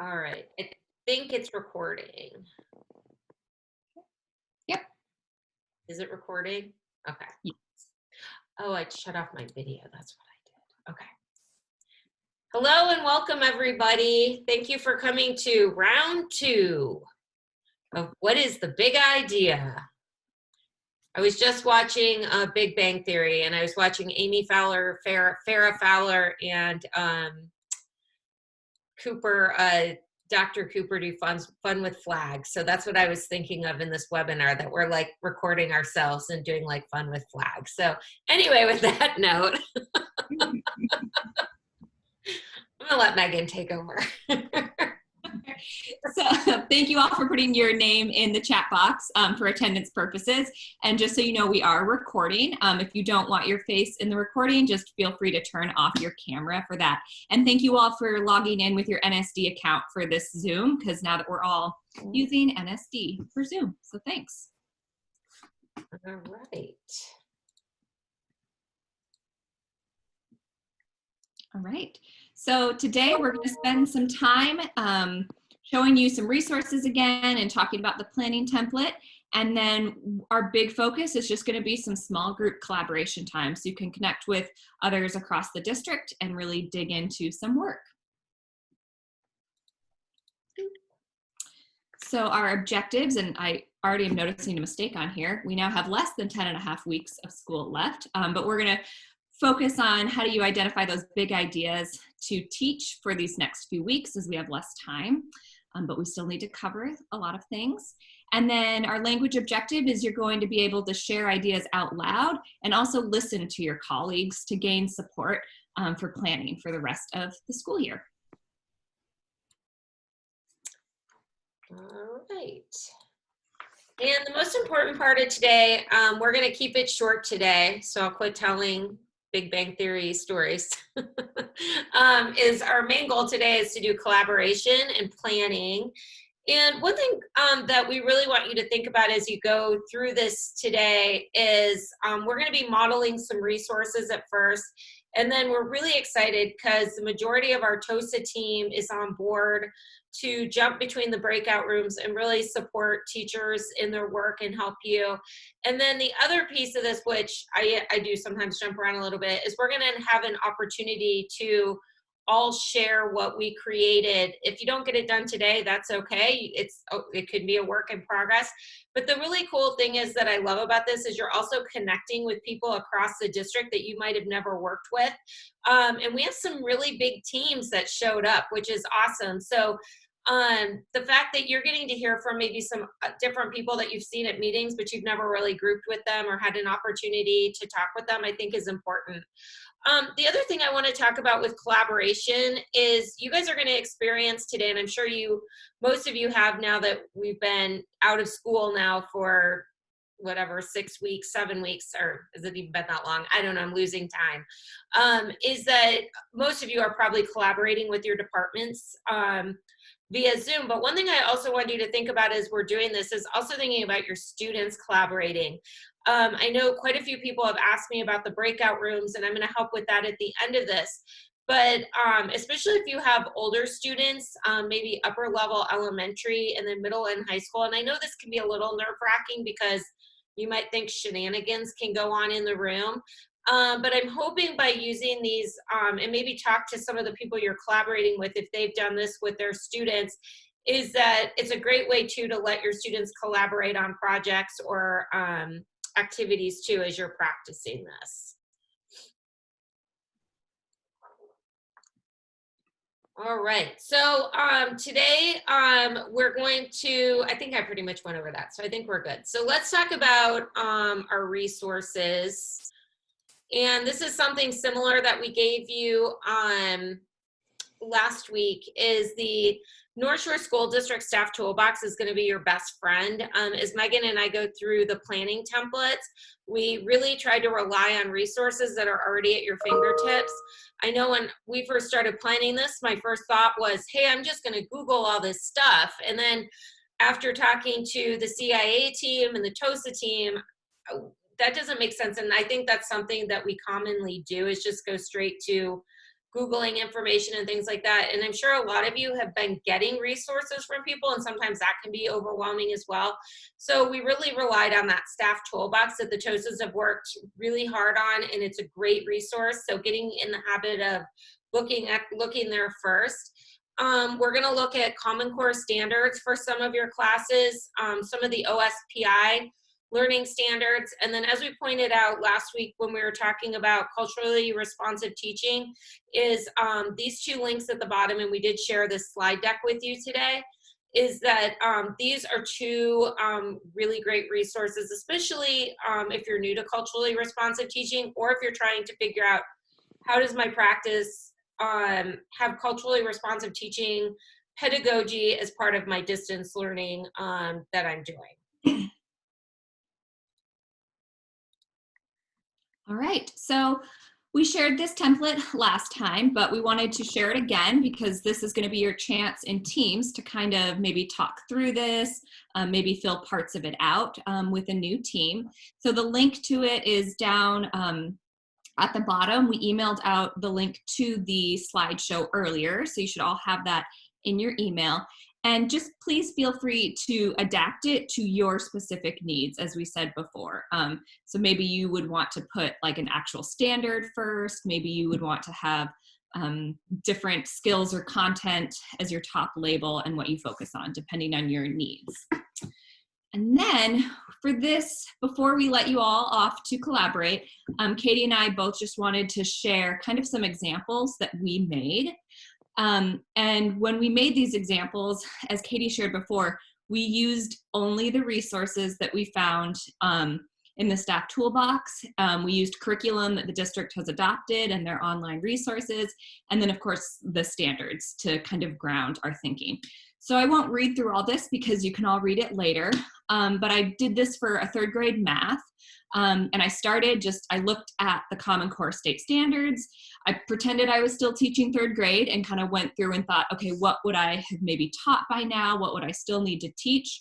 All right. I think it's recording. Yep. Is it recording? Okay. Yes. Oh, I shut off my video. That's what I did. Okay. Hello and welcome, everybody. Thank you for coming to round 2 of What is the Big Idea? I was just watching Big Bang Theory, and I was watching Amy Fowler, Farrah Fowler, and Dr. Cooper do fun with flags. So that's what I was thinking of in this webinar, that we're like recording ourselves and doing like fun with flags. So anyway, with that note, I'm gonna let Megan take over. So thank you all for putting your name in the chat box for attendance purposes. And just so you know, we are recording. If you don't want your face in the recording, just feel free to turn off your camera for that. And thank you all for logging in with your NSD account for this Zoom, because now that we're all using NSD for Zoom. So thanks. All right. All right. So today we're going to spend some time showing you some resources again and talking about the planning template. And then our big focus is just going to be some small group collaboration time, so you can connect with others across the district and really dig into some work. So our objectives, and I already am noticing a mistake on here, we now have less than 10.5 weeks of school left, but we're going to focus on how do you identify those big ideas to teach for these next few weeks, as we have less time, but we still need to cover a lot of things. And then our language objective is you're going to be able to share ideas out loud and also listen to your colleagues to gain support for planning for the rest of the school year. All right. And the most important part of today, we're going to keep it short today, so I'll quit telling Big Bang Theory stories, is our main goal today is to do collaboration and planning. And one thing that we really want you to think about as you go through this today is we're going to be modeling some resources at first. And then we're really excited because the majority of our TOSA team is on board to jump between the breakout rooms and really support teachers in their work and help you. And then the other piece of this, which I do sometimes jump around a little bit, is we're going to have an opportunity to all share what we created. If you don't get it done today, that's okay. It could be a work in progress. But the really cool thing is that I love about this is you're also connecting with people across the district that you might have never worked with. And we have some really big teams that showed up, which is awesome. So the fact that you're getting to hear from maybe some different people that you've seen at meetings, but you've never really grouped with them or had an opportunity to talk with them, I think is important. The other thing I want to talk about with collaboration is you guys are going to experience today, and I'm sure most of you have now that we've been out of school now for whatever, 6 weeks, 7 weeks, or has it even been that long? I don't know, I'm losing time. Is that most of you are probably collaborating with your departments via Zoom. But one thing I also want you to think about as we're doing this is also thinking about your students collaborating. I know quite a few people have asked me about the breakout rooms, and I'm going to help with that at the end of this. But especially if you have older students, maybe upper level elementary and then middle and high school. And I know this can be a little nerve-wracking because you might think shenanigans can go on in the room. But I'm hoping by using these and maybe talk to some of the people you're collaborating with if they've done this with their students, is that it's a great way too to let your students collaborate on projects or activities too as you're practicing this. All right, so today we're going to, I think I pretty much went over that, so I think we're good. So let's talk about our resources. And this is something similar that we gave you last week, is the North Shore School District Staff Toolbox is going to be your best friend. As Megan and I go through the planning templates, we really try to rely on resources that are already at your fingertips. I know when we first started planning this, my first thought was, hey, I'm just going to Google all this stuff. And then after talking to the CIA team and the TOSA team, that doesn't make sense. And I think that's something that we commonly do, is just go straight to Googling information and things like that. And I'm sure a lot of you have been getting resources from people, and sometimes that can be overwhelming as well. So we really relied on that staff toolbox that the TOSAs have worked really hard on, and it's a great resource. So getting in the habit of looking there first. We're going to look at Common Core standards for some of your classes, some of the OSPI learning standards. And then, as we pointed out last week when we were talking about culturally responsive teaching, is these two links at the bottom, and we did share this slide deck with you today, is that these are two really great resources, especially if you're new to culturally responsive teaching, or if you're trying to figure out how does my practice have culturally responsive teaching pedagogy as part of my distance learning that I'm doing. All right, so we shared this template last time, but we wanted to share it again because this is going to be your chance in teams to kind of maybe talk through this, maybe fill parts of it out with a new team. So the link to it is down at the bottom. We emailed out the link to the slideshow earlier, so you should all have that in your email. And just please feel free to adapt it to your specific needs, as we said before. So maybe you would want to put like an actual standard first. Maybe you would want to have different skills or content as your top label and what you focus on, depending on your needs. And then for this, before we let you all off to collaborate, Katie and I both just wanted to share kind of some examples that we made. And when we made these examples, as Katie shared before, we used only the resources that we found in the staff toolbox. We used curriculum that the district has adopted and their online resources, and then of course the standards to kind of ground our thinking. So I won't read through all this because you can all read it later, but I did this for a third grade math. And I looked at the Common Core state standards. I pretended I was still teaching third grade and kind of went through and thought, okay, what would I have maybe taught by now? What would I still need to teach?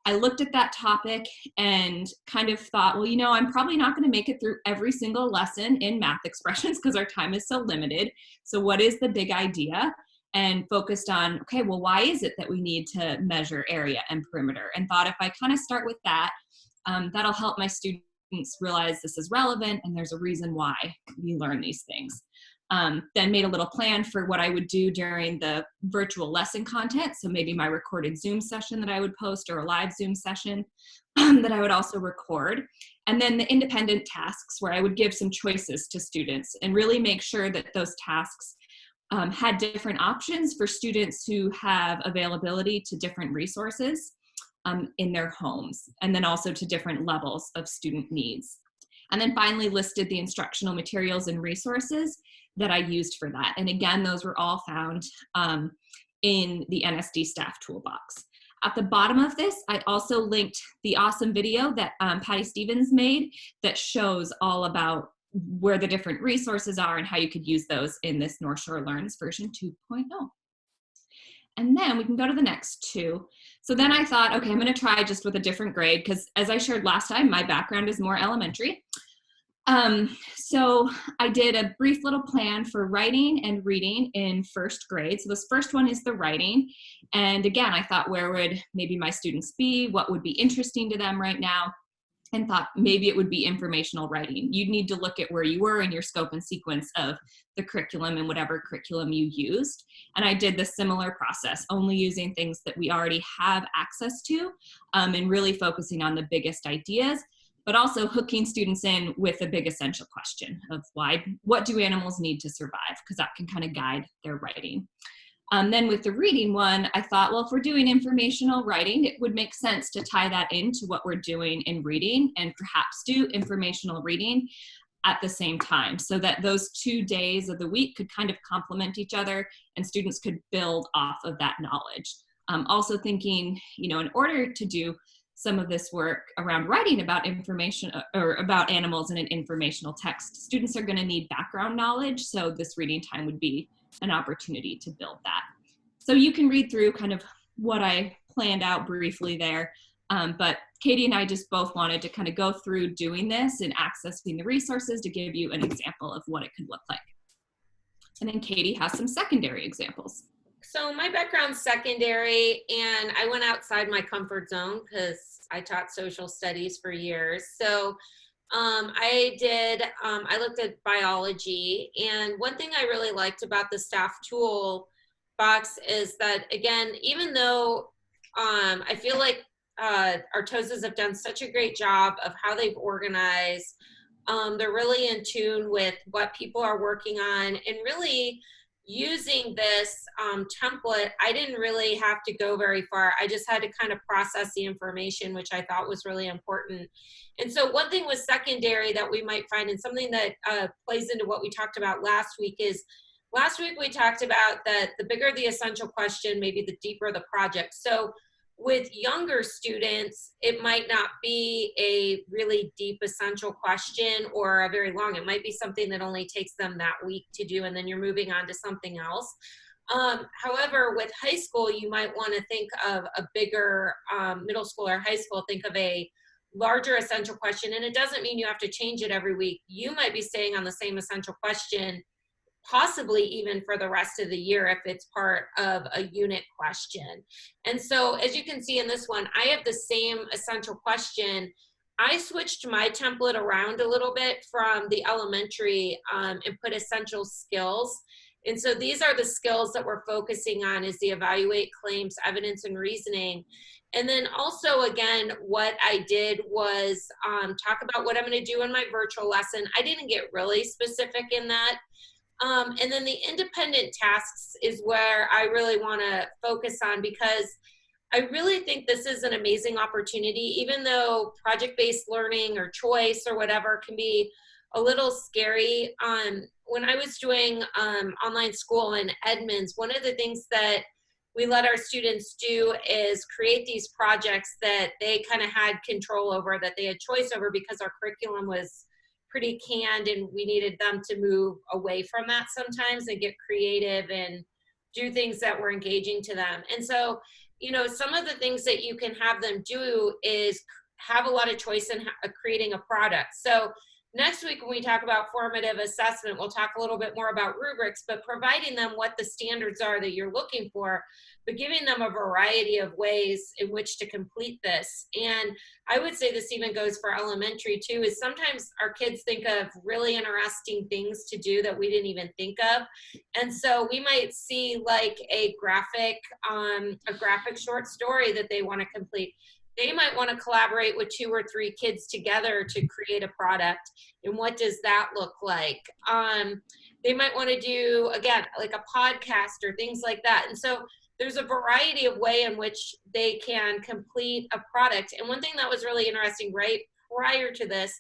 I looked at that topic and kind of thought, well, you know, I'm probably not going to make it through every single lesson in math expressions because our time is so limited. So what is the big idea? And focused on, okay, well, why is it that we need to measure area and perimeter? And thought if I kind of start with that, that'll help my students realize this is relevant and there's a reason why we learn these things. Then made a little plan for what I would do during the virtual lesson content. So maybe my recorded Zoom session that I would post, or a live Zoom session that I would also record. And then the independent tasks where I would give some choices to students and really make sure that those tasks had different options for students who have availability to different resources in their homes, and then also to different levels of student needs. And then finally listed the instructional materials and resources that I used for that. And again, those were all found in the NSD staff toolbox. At the bottom of this, I also linked the awesome video that Patty Stevens made that shows all about where the different resources are and how you could use those in this North Shore Learns version 2.0. And then we can go to the next two. So then I thought, okay, I'm going to try just with a different grade because, as I shared last time, my background is more elementary. So I did a brief little plan for writing and reading in first grade. So this first one is the writing. And again, I thought, where would maybe my students be? What would be interesting to them right now? And thought maybe it would be informational writing. You'd need to look at where you were in your scope and sequence of the curriculum and whatever curriculum you used. And I did the similar process, only using things that we already have access to, and really focusing on the biggest ideas, but also hooking students in with a big essential question of what do animals need to survive? Because that can kind of guide their writing. Then with the reading one, I thought, well, if we're doing informational writing, it would make sense to tie that into what we're doing in reading and perhaps do informational reading at the same time so that those 2 days of the week could kind of complement each other and students could build off of that knowledge. Also thinking, you know, in order to do some of this work around writing about information or about animals in an informational text, students are going to need background knowledge. So this reading time would be an opportunity to build that. So you can read through kind of what I planned out briefly there. But Katie and I just both wanted to kind of go through doing this and accessing the resources to give you an example of what it could look like. And then Katie has some secondary examples. So my background's secondary, and I went outside my comfort zone because I taught social studies for years. So I looked at biology, and one thing I really liked about the staff tool box is that, again, even though I feel like our TOSAs have done such a great job of how they've organized, they're really in tune with what people are working on, and really using this template, I didn't really have to go very far. I just had to kind of process the information, which I thought was really important. And so one thing with secondary that we might find, and something that plays into what we talked about last week, is last week we talked about that the bigger the essential question, maybe the deeper the project. So with younger students, it might not be a really deep essential question or a very long. It might be something that only takes them that week to do, and then you're moving on to something else. However, with high school, you might want to think of a bigger, middle school or high school, think of a larger essential question. And it doesn't mean you have to change it every week. You might be staying on the same essential question, possibly even for the rest of the year if it's part of a unit question. And so as you can see in this one, I have the same essential question. I switched my template around a little bit from the elementary and put essential skills. And so these are the skills that we're focusing on, is the evaluate, claims, evidence, and reasoning. And then also, again, what I did was talk about what I'm going to do in my virtual lesson. I didn't get really specific in that. And then the independent tasks is where I really want to focus on, because I really think this is an amazing opportunity, even though project-based learning or choice or whatever can be a little scary. When I was doing online school in Edmonds, one of the things that we let our students do is create these projects that they kind of had control over, that they had choice over, because our curriculum was pretty canned and we needed them to move away from that sometimes and get creative and do things that were engaging to them. And so, you know, some of the things that you can have them do is have a lot of choice in creating a product. So next week, when we talk about formative assessment, we'll talk a little bit more about rubrics, but providing them what the standards are that you're looking for, but giving them a variety of ways in which to complete this. And I would say this even goes for elementary too, is sometimes our kids think of really interesting things to do that we didn't even think of. And so we might see like a graphic short story that they want to complete. They might want to collaborate with 2 or 3 kids together to create a product. And what does that look like? They might want to do, again, like a podcast or things like that. And so there's a variety of way in which they can complete a product. And one thing that was really interesting right prior to this,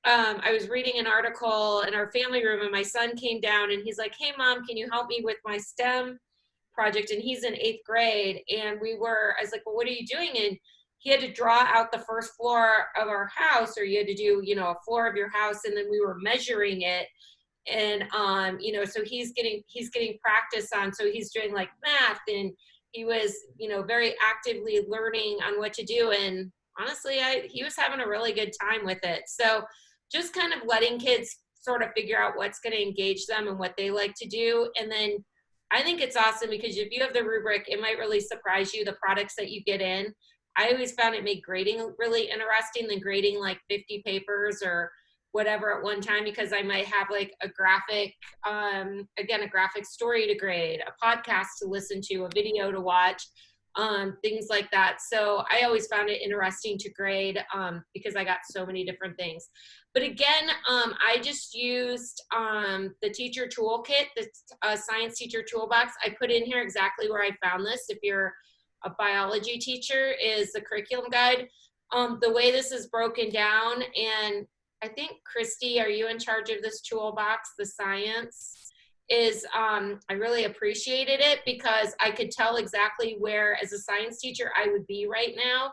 I was reading an article in our family room, and my son came down and he's like, "Hey mom, can you help me with my STEM project?" And he's in 8th grade. And I was like, "Well, what are you doing?" And he had to draw out the first floor of our house, or you had to do, you know, a floor of your house, and then we were measuring it. And you know, so he's getting practice on, so he's doing like math, and he was, you know, very actively learning on what to do. And honestly, he was having a really good time with it. So just kind of letting kids sort of figure out what's going to engage them and what they like to do. And then I think it's awesome, because if you have the rubric, it might really surprise you, the products that you get in. I always found it made grading really interesting than grading like 50 papers or whatever at one time, because I might have like a graphic, again, a graphic story to grade, a podcast to listen to, a video to watch, things like that. So I always found it interesting to grade because I got so many different things. But again, I just used the teacher toolkit, the science teacher toolbox. I put in here exactly where I found this. If you're a biology teacher, is the curriculum guide. The way this is broken down, and I think Christy, are you in charge of this toolbox, the science? I really appreciated it, because I could tell exactly where, as a science teacher, I would be right now,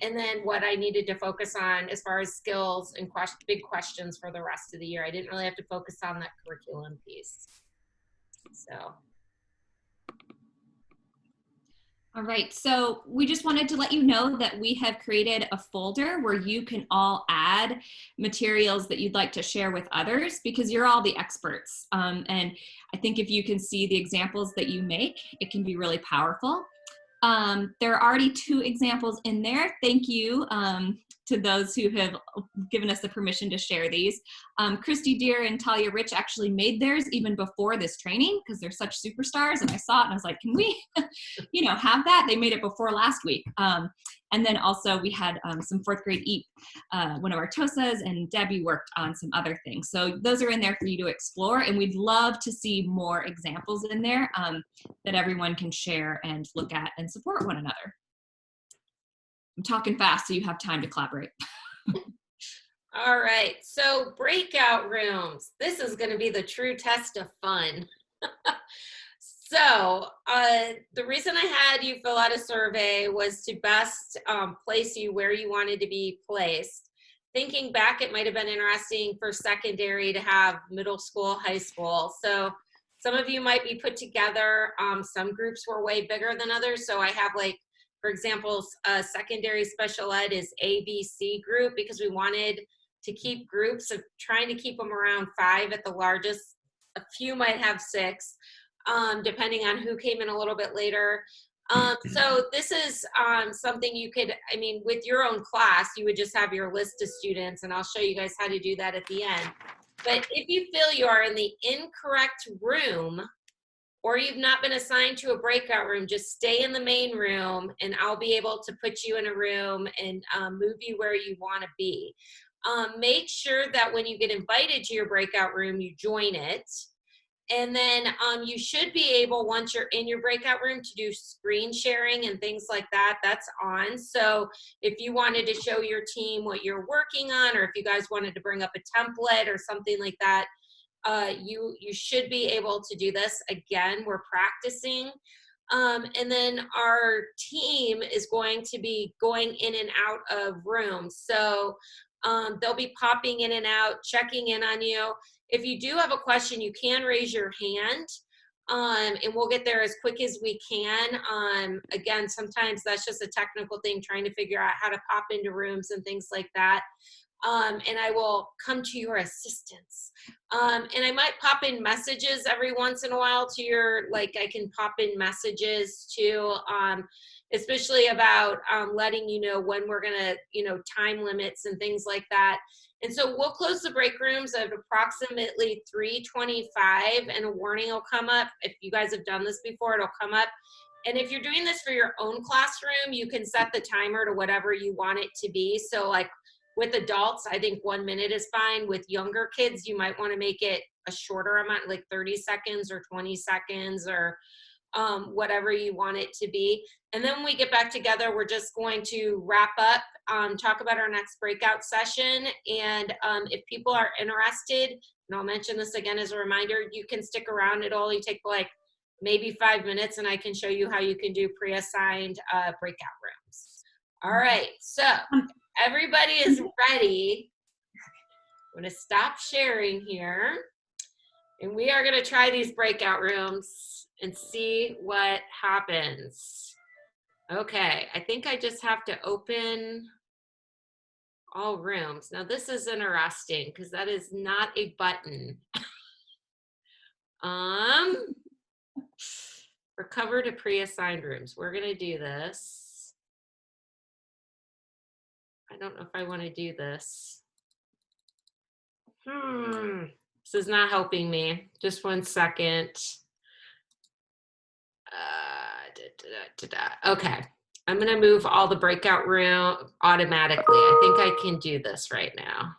and then what I needed to focus on as far as skills and big questions for the rest of the year. I didn't really have to focus on that curriculum piece. So. All right, so we just wanted to let you know that we have created a folder where you can all add materials that you'd like to share with others, because you're all the experts. And I think if you can see the examples that you make, it can be really powerful. There are already 2 examples in there. Thank you to those who have given us the permission to share these. Christy Deer and Talia Rich actually made theirs even before this training, because they're such superstars, and I saw it and I was like, can we have that? They made it before last week. And then also we had some 4th grade EAP, one of our TOSAs, and Debbie worked on some other things. So those are in there for you to explore, and we'd love to see more examples in there that everyone can share and look at and support one another. I'm talking fast so you have time to collaborate. All right, so breakout rooms. This is going to be the true test of fun. So the reason I had you fill out a survey was to best place you where you wanted to be placed. Thinking back, it might have been interesting for secondary to have middle school, high school. So some of you might be put together. Some groups were way bigger than others. So I have, like, for example, secondary special ed is ABC group, because we wanted to keep groups of trying to keep them around 5 at the largest. A few might have 6. Depending on who came in a little bit later. So this is something you could, with your own class, you would just have your list of students, and I'll show you guys how to do that at the end. But if you feel you are in the incorrect room, or you've not been assigned to a breakout room, just stay in the main room, and I'll be able to put you in a room and move you where you want to be. Make sure that when you get invited to your breakout room, you join it. And then you should be able, once you're in your breakout room, to do screen sharing and things like that. That's on. So if you wanted to show your team what you're working on, or if you guys wanted to bring up a template or something like that, you should be able to do this. Again, we're practicing. And then our team is going to be going in and out of rooms. So they'll be popping in and out, checking in on you. If you do have a question, you can raise your hand, and we'll get there as quick as we can. Again, sometimes that's just a technical thing, trying to figure out how to pop into rooms and things like that. And I will come to your assistance. And I might pop in messages every once in a while to your, like, I can pop in messages too, especially about letting you know when we're gonna, time limits and things like that. And so we'll close the break rooms at approximately 3:25, and a warning will come up. If you guys have done this before, it'll come up. And if you're doing this for your own classroom, you can set the timer to whatever you want it to be. So, like, with adults, I think 1 minute is fine. With younger kids, you might want to make it a shorter amount, like 30 seconds or 20 seconds, or whatever you want it to be. And then when we get back together, we're just going to wrap up, talk about our next breakout session. And if people are interested, and I'll mention this again as a reminder, you can stick around. It'll only take like maybe 5 minutes, and I can show you how you can do pre-assigned breakout rooms. All right, so everybody is ready. I'm going to stop sharing here, and we are going to try these breakout rooms and see what happens. Okay, I think I just have to open all rooms. Now this is interesting because that is not a button. Recover to pre-assigned rooms. We're gonna do this. I don't know if I want to do this. This is not helping me. Just 1 second. Okay, I'm gonna move all the breakout room automatically. I think I can do this right now.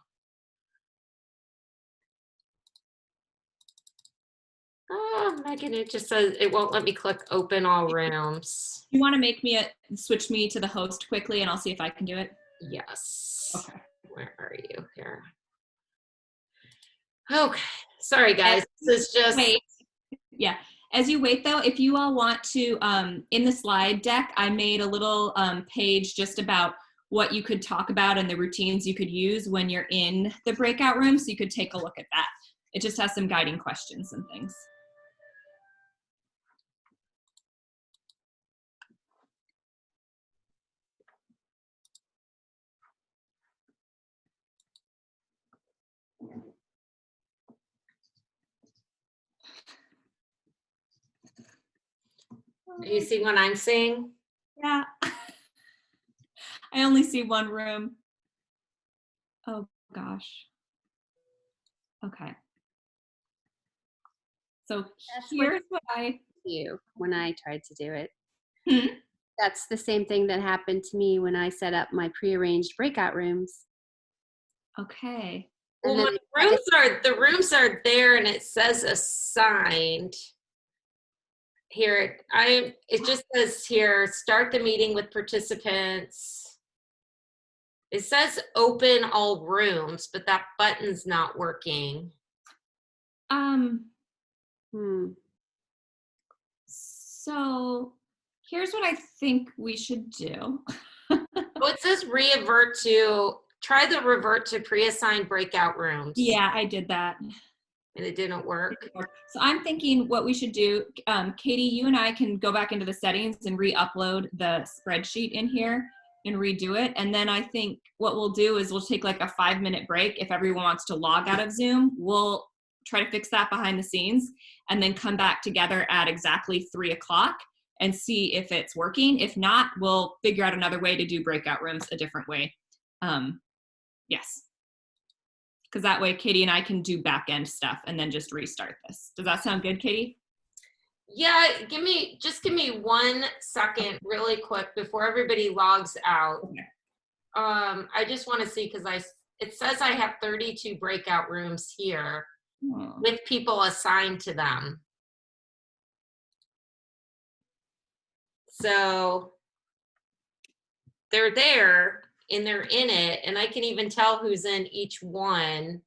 Oh, Megan, it just says it won't let me click open all rooms. You want to make me switch me to the host quickly, and I'll see if I can do it? Yes. Okay. Where are you here? Okay, sorry guys, this is just. Wait. Yeah. As you wait though, if you all want to, in the slide deck, I made a little page just about what you could talk about and the routines you could use when you're in the breakout room, so you could take a look at that. It just has some guiding questions and things. You see what I'm seeing? Yeah. I only see one room. Oh gosh. Okay. So That's here's what I you when I tried to do it. Hmm? That's the same thing that happened to me when I set up my prearranged breakout rooms. Okay. Well, And my then I just, the rooms are there and it says assigned. Here, it just says here, start the meeting with participants. It says open all rooms, but that button's not working. So here's what I think we should do. Oh, it says try the revert to pre-assigned breakout rooms. Yeah, I did that. And it didn't work. So I'm thinking what we should do, Katie, you and I can go back into the settings and re-upload the spreadsheet in here and redo it. And then I think what we'll do is we'll take like a 5-minute break. If everyone wants to log out of Zoom, we'll try to fix that behind the scenes and then come back together at exactly 3 o'clock and see if it's working. If not, we'll figure out another way to do breakout rooms a different way. Yes. Because that way Katie and I can do back end stuff and then just restart this. Does that sound good, Katie? Yeah, just give me 1 second really quick before everybody logs out. Okay. I just want to see because it says I have 32 breakout rooms here with people assigned to them. So they're there and they're in it, and I can even tell who's in each one.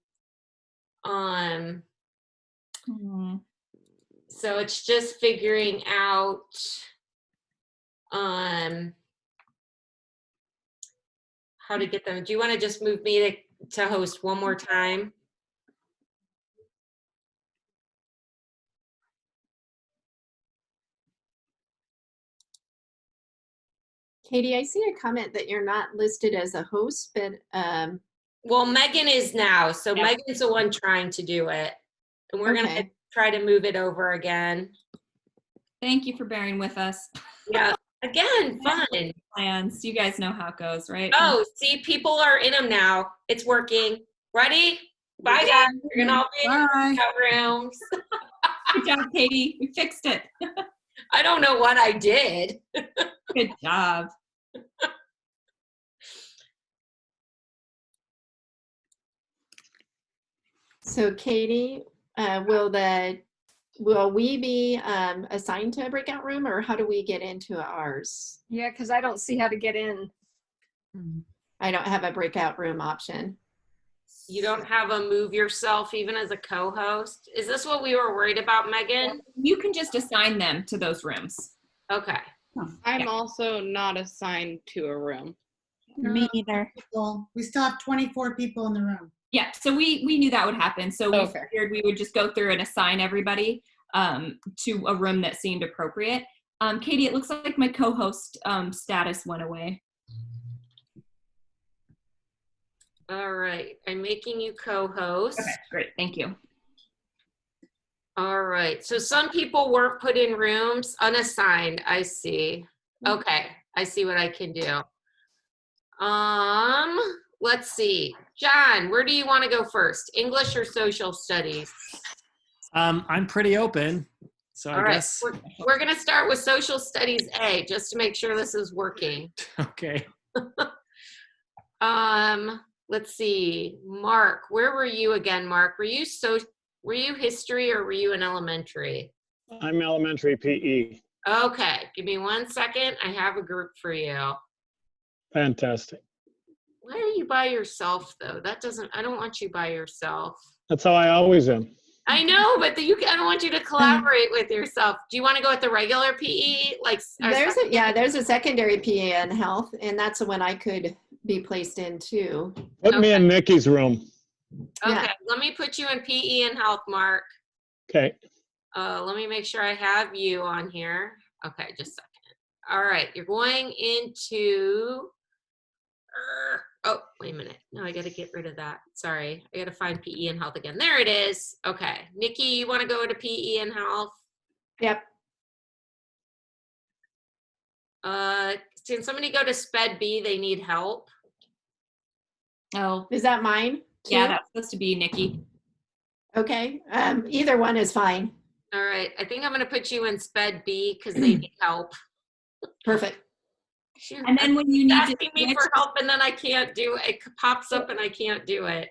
So it's just figuring out how to get them. Do you want to just move me to host one more time? Katie, I see a comment that you're not listed as a host, but Well, Megan is now, so Yep. Megan's the one trying to do it. And we're gonna okay. try to move it over again. Thank you for bearing with us. Yeah, again, fun. Plans. You guys know how it goes, right? Oh, see, people are in them now. It's working. Ready? Bye, guys. You're gonna all be in your breakout rooms. Good job, Katie. We fixed it. I don't know what I did. Good job. So Katie, will we be assigned to a breakout room, or how do we get into ours? Yeah, because I don't see how to get in. I don't have a breakout room option. You don't have a move yourself even as a co-host? Is this what we were worried about, Megan? You can just assign them to those rooms. Okay. I'm also not assigned to a room. Me either. We still have 24 people in the room. Yeah, so we knew that would happen. So we Okay. figured we would just go through and assign everybody to a room that seemed appropriate. Katie, it looks like my co-host status went away. All right. I'm making you co-host. Okay, great. Thank you. All right. So some people weren't put in rooms unassigned. I see. Okay. I see what I can do. Let's see. John, where do you want to go first? English or social studies? I'm pretty open. So All I right. guess. We're going to start with social studies A just to make sure this is working. Okay. Let's see. Mark, where were you again, Mark? Were you history or were you in elementary? I'm elementary PE. Okay, give me 1 second. I have a group for you. Fantastic. Why are you by yourself though? I don't want you by yourself. That's how I always am. I know, but I don't want you to collaborate with yourself. Do you want to go with the regular PE? There's a secondary PA in health, and that's the one I could be placed in too. Put me in Nikki's room. Okay, Yeah. let me put you in PE and health, Mark. Okay. Let me make sure I have you on here. Okay, just a second. All right, you're going into, oh, wait a minute. No, I got to get rid of that. Sorry, I got to find PE and health again. There it is. Okay, Nikki, you want to go to PE and health? Yep. Can somebody go to sped B? They need help. Oh, Is that mine? yeah, too? that's supposed to be Nikki. Okay, either one is fine. All right, I think I'm gonna put you in sped B because they need help. Perfect. Shoot, And then when you need to asking me switch, for help and then I can't do it. It pops up and I can't do it.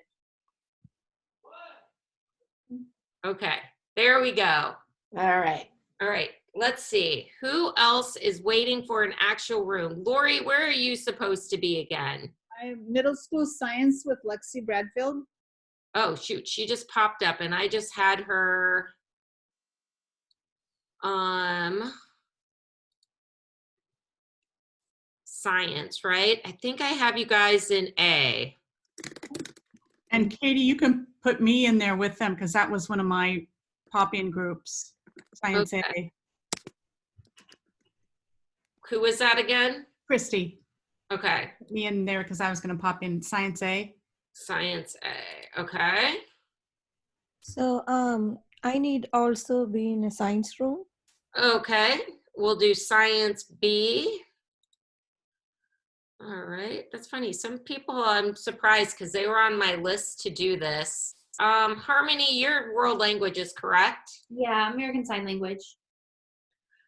Okay, there we go. All right. All right, let's see. Who else is waiting for an actual room? Lori, where are you supposed to be again? I'm middle school science with Lexi Bradfield. Oh, shoot, she just popped up and I just had her, science, right? I think I have you guys in A. And Katie, you can put me in there with them because that was one of my pop-in groups, Science Okay. A. Who was that again? Christy, Okay, put me in there because I was going to pop in Science A. science A, okay. So I need also be in a science room. Okay, we'll do science B. All right, that's funny. Some people, I'm surprised because they were on my list to do this. Harmony, your world language is correct. yeah, American Sign Language.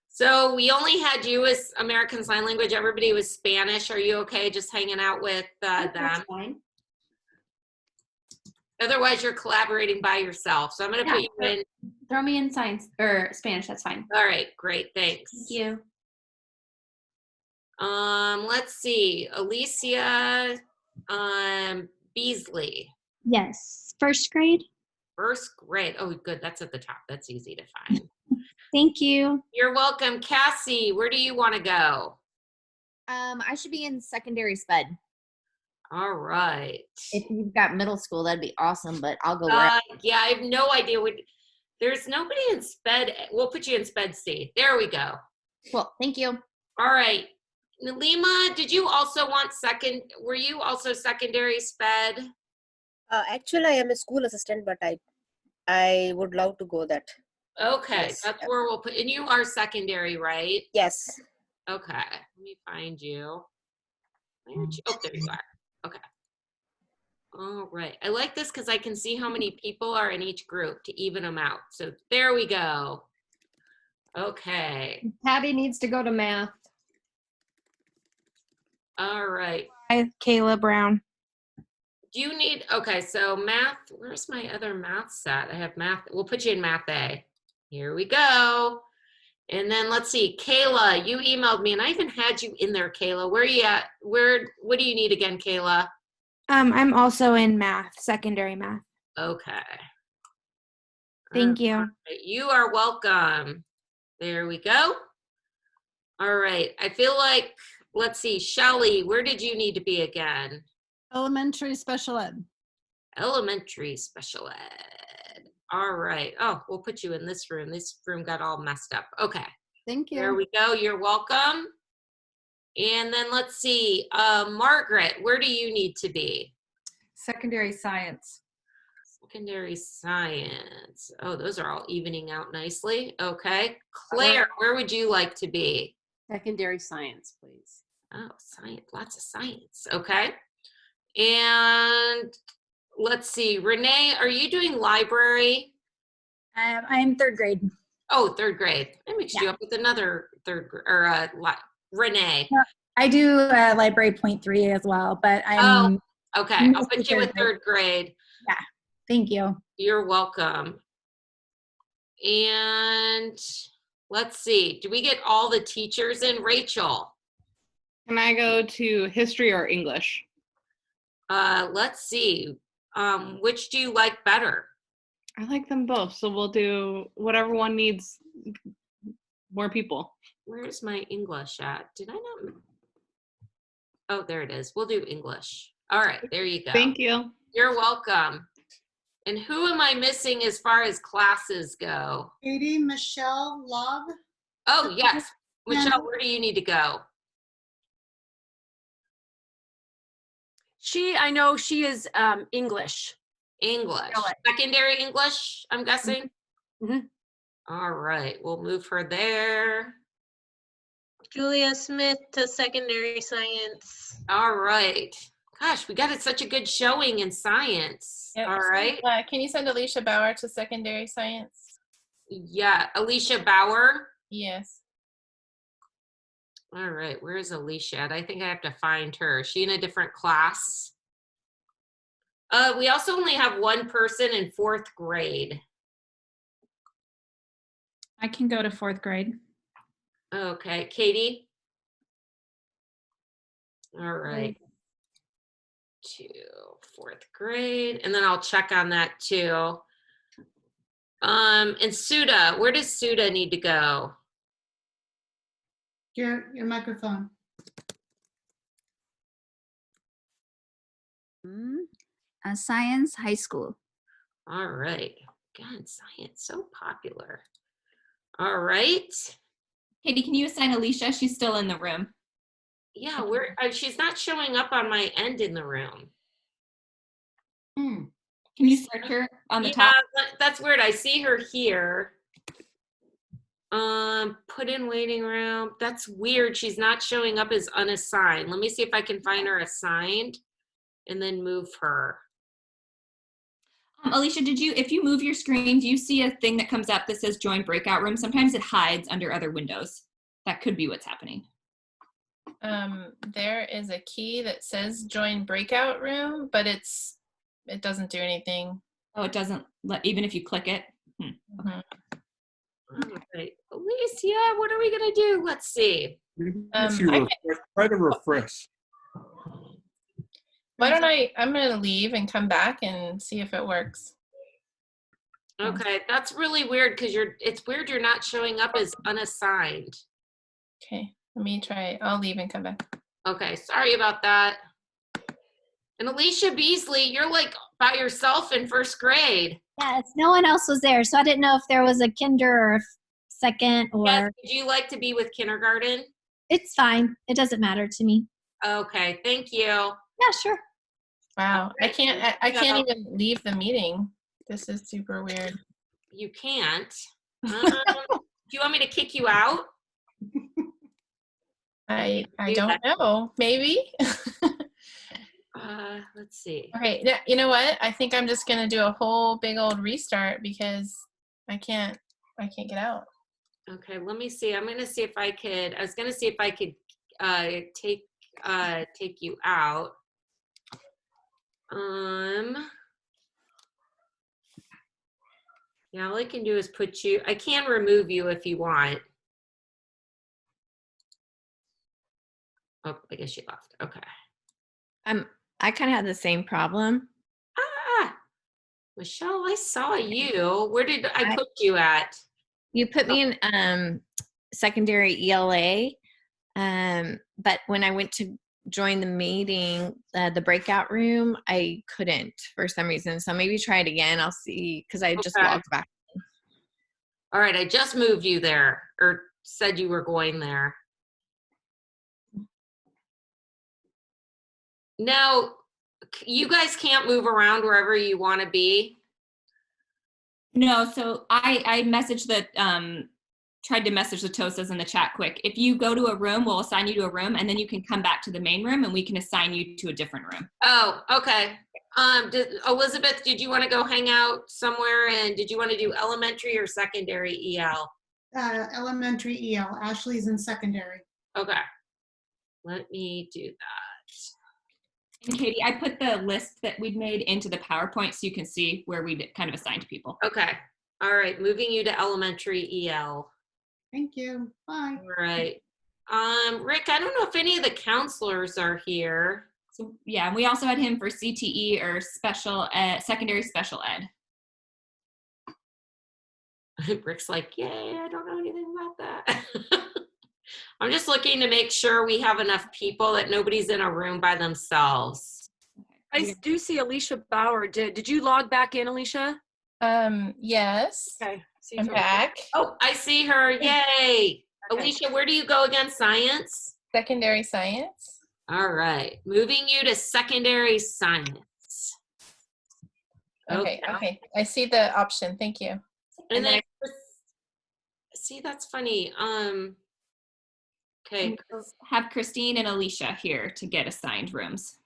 So we only had you as American Sign Language. Everybody was Spanish. Are you okay just hanging out with them? That's fine. Otherwise, you're collaborating by yourself. So I'm going to put you in. Throw me in science or Spanish. That's fine. All right, great, thanks. Thank you. Let's see, Alicia, Beasley, Yes, first grade. first grade. Oh, good, that's at the top. That's easy to find. Thank you. You're welcome. Cassie, where do you want to go? I should be in secondary sped. All right. If you've got middle school, that'd be awesome, but I'll go where. Yeah, I have no idea what, there's nobody in sped. We'll put you in sped C. There we go. Cool, thank you. All right. Nalima, did you also want were you also secondary sped? Actually, I am a school assistant, but I would love to go that. Okay, Yes. that's where we'll put, and you are secondary, right? Yes. Okay, let me find you. Where did you? Oh, there you are. Okay. All right. I like this because I can see how many people are in each group to even them out. So there we go. Okay. Patty needs to go to math. All right. Hi, Kayla Brown. Do you need, okay, so math, where's my other math set? I have math, we'll put you in math A. Here we go. And then let's see, Kayla, you emailed me and I even had you in there, Kayla. Where are you at? What do you need again, Kayla? I'm also in math, secondary math. Okay. Thank you. All right, you are welcome. There we go. All right, I feel like, let's see, Shelly, where did you need to be again? Elementary special ed. Elementary special ed. All right. Oh, we'll put you in this room. This room got all messed up. Okay. Thank you. There we go. You're welcome. And then let's see, Margaret, where do you need to be? Secondary science. Secondary science. Oh, those are all evening out nicely. Okay. Claire, where would you like to be? Secondary science, please. Oh, science, lots of science. Okay. And let's see, Renee, are you doing library? I'm third grade. Oh, third grade. I mixed you up with another Renee. I do library 0.3 as well, but I'm. Oh, okay. I'll put you with third grade. Yeah. Thank you. You're welcome. And let's see, do we get all the teachers in? Rachel? Can I go to history or English? Let's see. Which do you like better? I like them both, so we'll do whatever one needs more people. Where's my English at? Did I not? Oh, there it is. We'll do English. All right, there you go. Thank you. You're welcome. And who am I missing as far as classes go? Katie, Michelle, Love. Oh, yes. Michelle, where do you need to go? I know she is English. English. Secondary English, I'm guessing? Mm-hmm. All right, we'll move her there. Julia Smith to secondary science. All right. Gosh, we got it such a good showing in science. Yep. All right. Can you send Alicia Bauer to secondary science? Yeah, Alicia Bauer. Yes. All right, where's Alicia at? I think I have to find her. Is she in a different class? We also only have one person in 4th grade. I can go to 4th grade. Okay, Katie? All right. To 4th grade, and then I'll check on that too. And Suda, where does Suda need to go? Your microphone. Science high school. All right. God, science, so popular. All right. Katie, can you assign Alicia? She's still in the room. Yeah, she's not showing up on my end in the room. Can you search her on the top? Yeah, that's weird. I see her here. Put in waiting room. That's weird. She's not showing up as unassigned. Let me see if I can find her assigned and then move her. Alicia, if you move your screen, do you see a thing that comes up that says join breakout room? Sometimes it hides under other windows. That could be what's happening. There is a key that says join breakout room, but it doesn't do anything. Oh, it doesn't even if you click it? Mm-hmm. All right, Alicia, what are we gonna do? Let's see. Try to refresh. Why don't I'm gonna leave and come back and see if it works. Okay, that's really weird because it's weird you're not showing up as unassigned. Okay, let me try. I'll leave and come back. Okay, sorry about that. And Alicia Beasley, you're like by yourself in 1st grade. Yes, no one else was there, so I didn't know if there was a kinder or a second or. Yes, would you like to be with kindergarten? It's fine. It doesn't matter to me. Okay, thank you. Yeah, sure. Wow, I can't even leave the meeting. This is super weird. You can't. Do you want me to kick you out? I don't know. Maybe. Let's see. Okay, you know what? I think I'm just gonna do a whole big old restart because I can't get out. Okay, let me see. I'm gonna see if I could. I was gonna see if I could take you out. Yeah, all I can do is put you. I can remove you if you want. Oh, I guess you left. Okay. I kind of had the same problem. Michelle, I saw you. Where did I put you at? You put me in secondary ELA, but when I went to join the meeting, the breakout room, I couldn't for some reason. So maybe try it again. I'll see, because I just logged back in. All right, I just moved you there, or said you were going there. Now, you guys can't move around wherever you want to be? No, so I messaged tried to message the TOSAs in the chat quick. If you go to a room, we'll assign you to a room, and then you can come back to the main room and we can assign you to a different room. Oh, okay. Elizabeth, did you want to go hang out somewhere, and did you want to do elementary or secondary EL? Elementary EL. Ashley's in secondary. Okay. Let me do that. And Katie, I put the list that we'd made into the PowerPoint so you can see where we kind of assigned people. Okay. All right. Moving you to elementary EL. Thank you. Bye. All right. Rick, I don't know if any of the counselors are here. So yeah, and we also had him for CTE or secondary special ed. Rick's like, yay, I don't know anything about that. I'm just looking to make sure we have enough people that nobody's in a room by themselves. I do see Alicia Bauer. Did you log back in, Alicia? Yes. Okay. I'm back. Oh, I see her. Yay. Okay. Alicia, where do you go again? Science? Secondary science. All right. Moving you to secondary science. Okay. I see the option. Thank you. And then, see, that's funny. Okay. And we'll have Christine and Alicia here to get assigned rooms.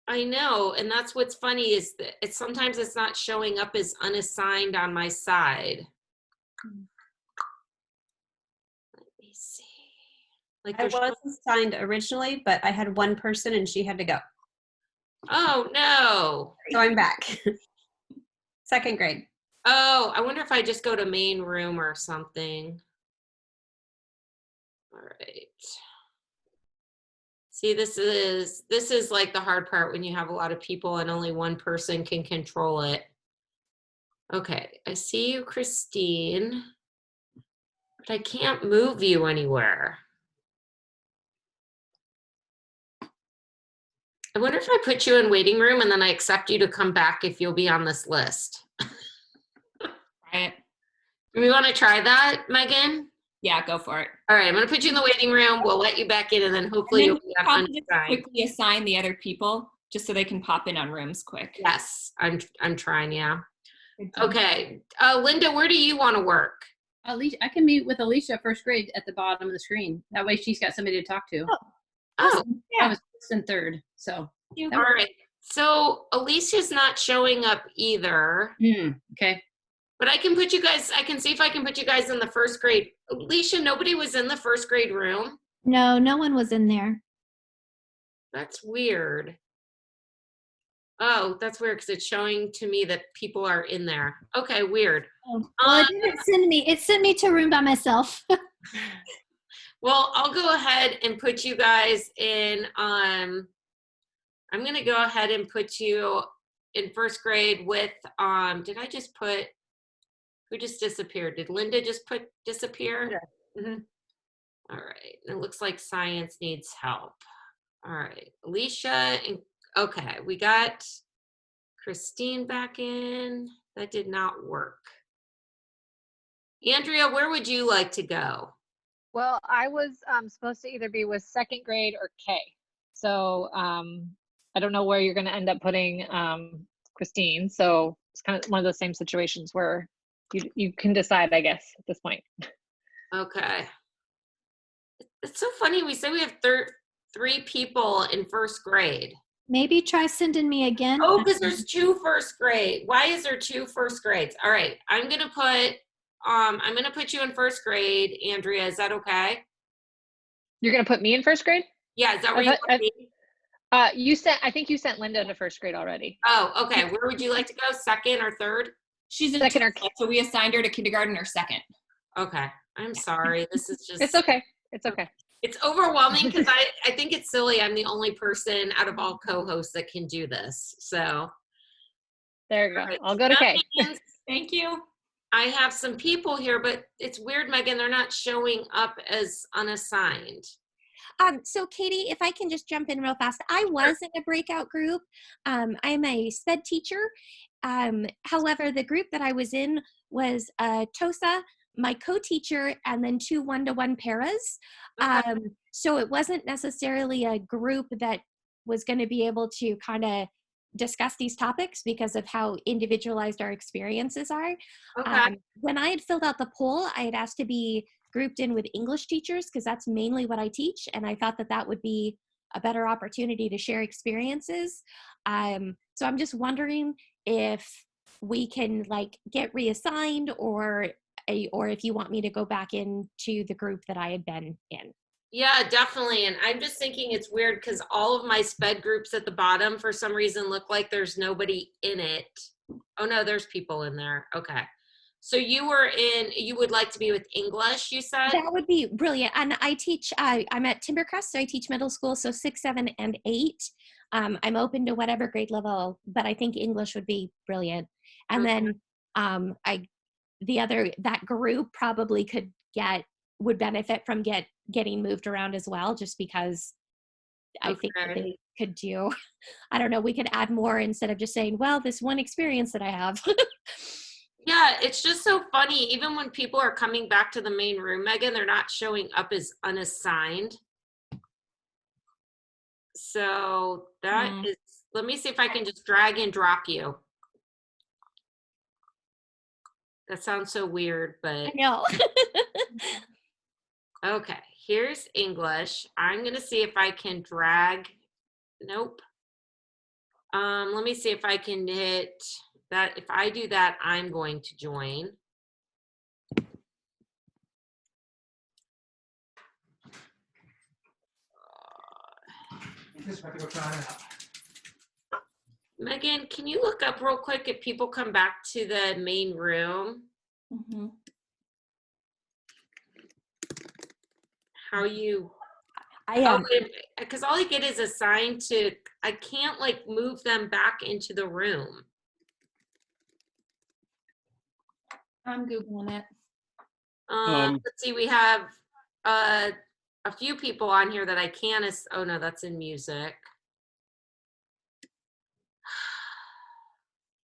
I know, and that's what's funny is that sometimes it's not showing up as unassigned on my side. Let me see. Like I was assigned originally, but I had one person and she had to go. Oh no. So I'm back. Second grade. Oh, I wonder if I just go to main room or something. All right. See, this is like the hard part when you have a lot of people and only one person can control it. Okay, I see you, Christine, but I can't move you anywhere. I wonder if I put you in waiting room and then I accept you to come back if you'll be on this list. Right. Do we want to try that, Megan? Yeah, go for it. All right, I'm going to put you in the waiting room. We'll let you back in, and then hopefully you'll be on Probably just unassigned. quickly assign the other people just so they can pop in on rooms quick. Yes, I'm trying, yeah. Okay, Linda, where do you want to work? Alicia, I can meet with Alicia first grade at the bottom of the screen. That way she's got somebody to talk to. Oh, I was first and third, so. all right. So Alicia's not showing up either. Okay. But I can put you guys, I can see if I can put you guys in the first grade. Alicia, nobody was in the first grade room. No, no one was in there. That's weird. Oh, that's weird because it's showing to me that people are in there. Okay, weird. Well, it didn't send me. It sent me to a room by myself. Well, I'll go ahead and put you guys in. I'm going to go ahead and put you in first grade with. Did I just put? Who just disappeared? Did Linda just disappear? Yeah. Mm-hmm. All right. It looks like science needs help. All right, Alicia and okay, we got Christine back in. That did not work. Andrea, where would you like to go? Well, I was supposed to either be with second grade or K. So I don't know where you're going to end up putting Christine. So it's kind of one of those same situations where you can decide, I guess, at this point. Okay. It's so funny. We say we have 3 people in first grade. Maybe try sending me again. Oh, because there's 2 first grade. Why is there 2 first grades? All right, I'm gonna put you in first grade, Andrea. Is that okay? You're gonna put me in first grade? Yeah, is that where you want me? I think you sent Linda into first grade already. Oh, okay. Where would you like to go? Second or third? She's in second or so we assigned her to kindergarten or second. Okay. I'm sorry. This is just It's okay. It's okay. It's overwhelming because I think it's silly. I'm the only person out of all co-hosts that can do this. So there you go. I'll go to K. Thank you. I have some people here, but it's weird, Megan, they're not showing up as unassigned. So Katie, if I can just jump in real fast, I was in a breakout group. I'm a SPED teacher. However, the group that I was in was TOSA, my co-teacher, and then 2 one-to-one paras. So it wasn't necessarily a group that was going to be able to kind of discuss these topics because of how individualized our experiences are. Okay. When I had filled out the poll, I had asked to be grouped in with English teachers because that's mainly what I teach, and I thought that that would be a better opportunity to share experiences. So I'm just wondering if we can like get reassigned or if you want me to go back into the group that I had been in. Yeah, definitely. And I'm just thinking it's weird because all of my SPED groups at the bottom for some reason look like there's nobody in it. Oh no, there's people in there. Okay. So you would like to be with English, you said? That would be brilliant. And I teach, I'm at Timbercrest, so I teach middle school, so 6, 7, and 8. I'm open to whatever grade level, but I think English would be brilliant. And then that group probably would benefit from getting moved around as well, just because I think that they could do, I don't know, we could add more instead of just saying, well, this one experience that I have. Yeah, it's just so funny. Even when people are coming back to the main room, Megan, they're not showing up as unassigned. So that is, let me see if I can just drag and drop you. That sounds so weird, but. I know. Okay, here's English. I'm gonna see if I can drag, nope. Let me see if I can hit that. If I do that, I'm going to join. Just have to go try it out. Megan, can you look up real quick if people come back to the main room? How you? I am. Because all I get is assigned to. I can't like move them back into the room. I'm Googling it. Let's see. We have a few people on here that I can. Oh no, that's in music.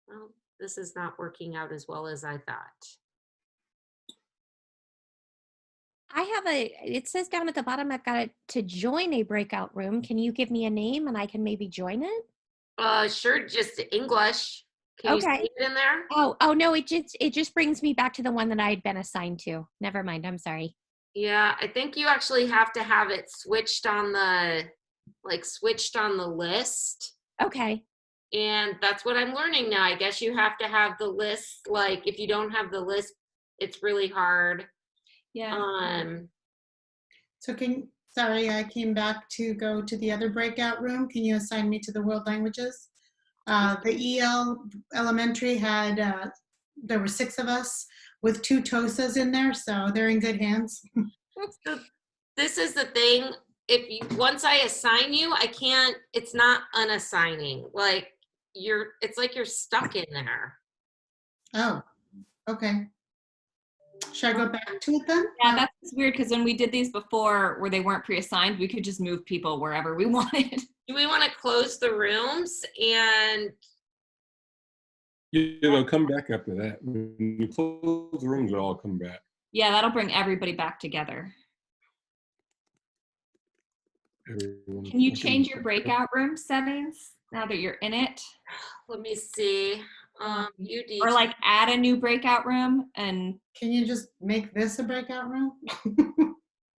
Well, this is not working out as well as I thought. I have it says down at the bottom, I've got to join a breakout room. Can you give me a name and I can maybe join it? Sure, just English. Can you see Okay. it in there? Oh no, it just brings me back to the one that I had been assigned to. Never mind, I'm sorry. Yeah, I think you actually have to have it switched on the list. Okay. And that's what I'm learning now. I guess you have to have the list. Like if you don't have the list, it's really hard. Yeah. So sorry, I came back to go to the other breakout room. Can you assign me to the world languages? The EL elementary had, there were 6 of us with 2 TOSAs in there, so they're in good hands. So this is the thing. Once I assign you, I can't, it's not unassigning. Like it's like you're stuck in there. Oh, okay. Should I go back to it then? Yeah, that's weird because when we did these before where they weren't pre-assigned, we could just move people wherever we wanted. Do we want to close the rooms and? Yeah, they'll come back after that. When you close the rooms, they'll all come back. Yeah, that'll bring everybody back together. Can you change your breakout room settings now that you're in it? Let me see. Or like add a new breakout room and. Can you just make this a breakout room?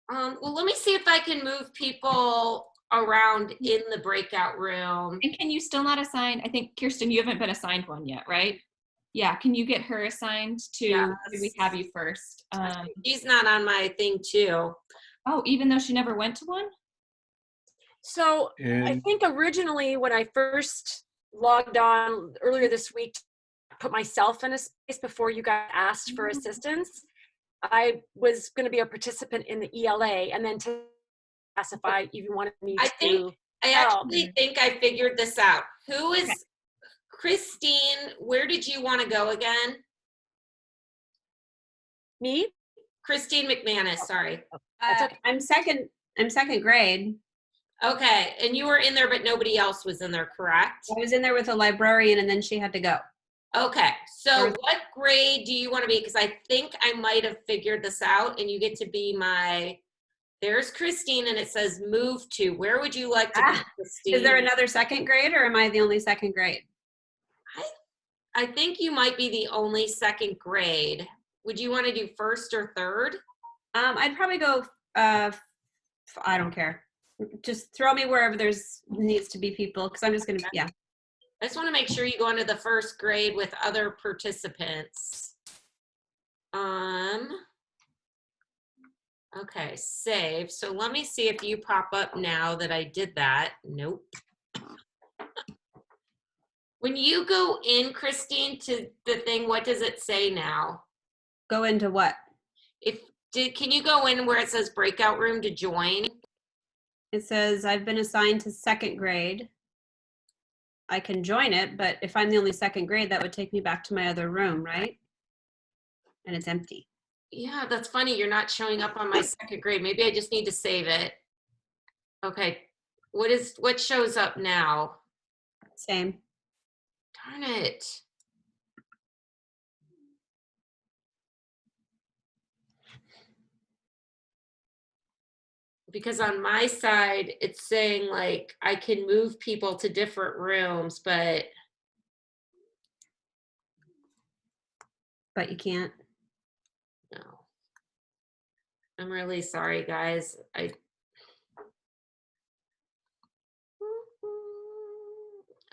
Well, let me see if I can move people around in the breakout room. And can you still not assign? I think Kirsten, you haven't been assigned one yet, right? Yeah. Can you get her assigned to? Yes. Did we have you first? She's not on my thing too. Oh, even though she never went to one. So I think originally when I first logged on earlier this week, put myself in a space before you got asked for assistance. I was going to be a participant in the ELA and then to ask if I even wanted me to. I actually think I figured this out. Who is Christine? Where did you want to go again? Me? Christine McManus, sorry. I'm second grade. Okay, and you were in there, but nobody else was in there, correct? I was in there with a librarian and then she had to go. Okay, so what grade do you want to be? Because I think I might have figured this out and you get to be there's Christine and it says move to. Where would you like to be, Christine? Is there another second grade or am I the only second grade? I think you might be the only second grade. Would you want to do first or third? I'd probably go, I don't care. Just throw me wherever needs to be people because I'm just going to, yeah. I just want to make sure you go into the first grade with other participants. Okay, save. So let me see if you pop up now that I did that. Nope. When you go in, Christine, to the thing, what does it say now? Go into what? Can you go in where it says breakout room to join? It says I've been assigned to second grade. I can join it, but if I'm the only second grade, that would take me back to my other room, right? And it's empty. Yeah, that's funny. You're not showing up on my second grade. Maybe I just need to save it. Okay. What shows up now? Same. Darn it. Because on my side, it's saying like I can move people to different rooms, but you can't. No. I'm really sorry, guys.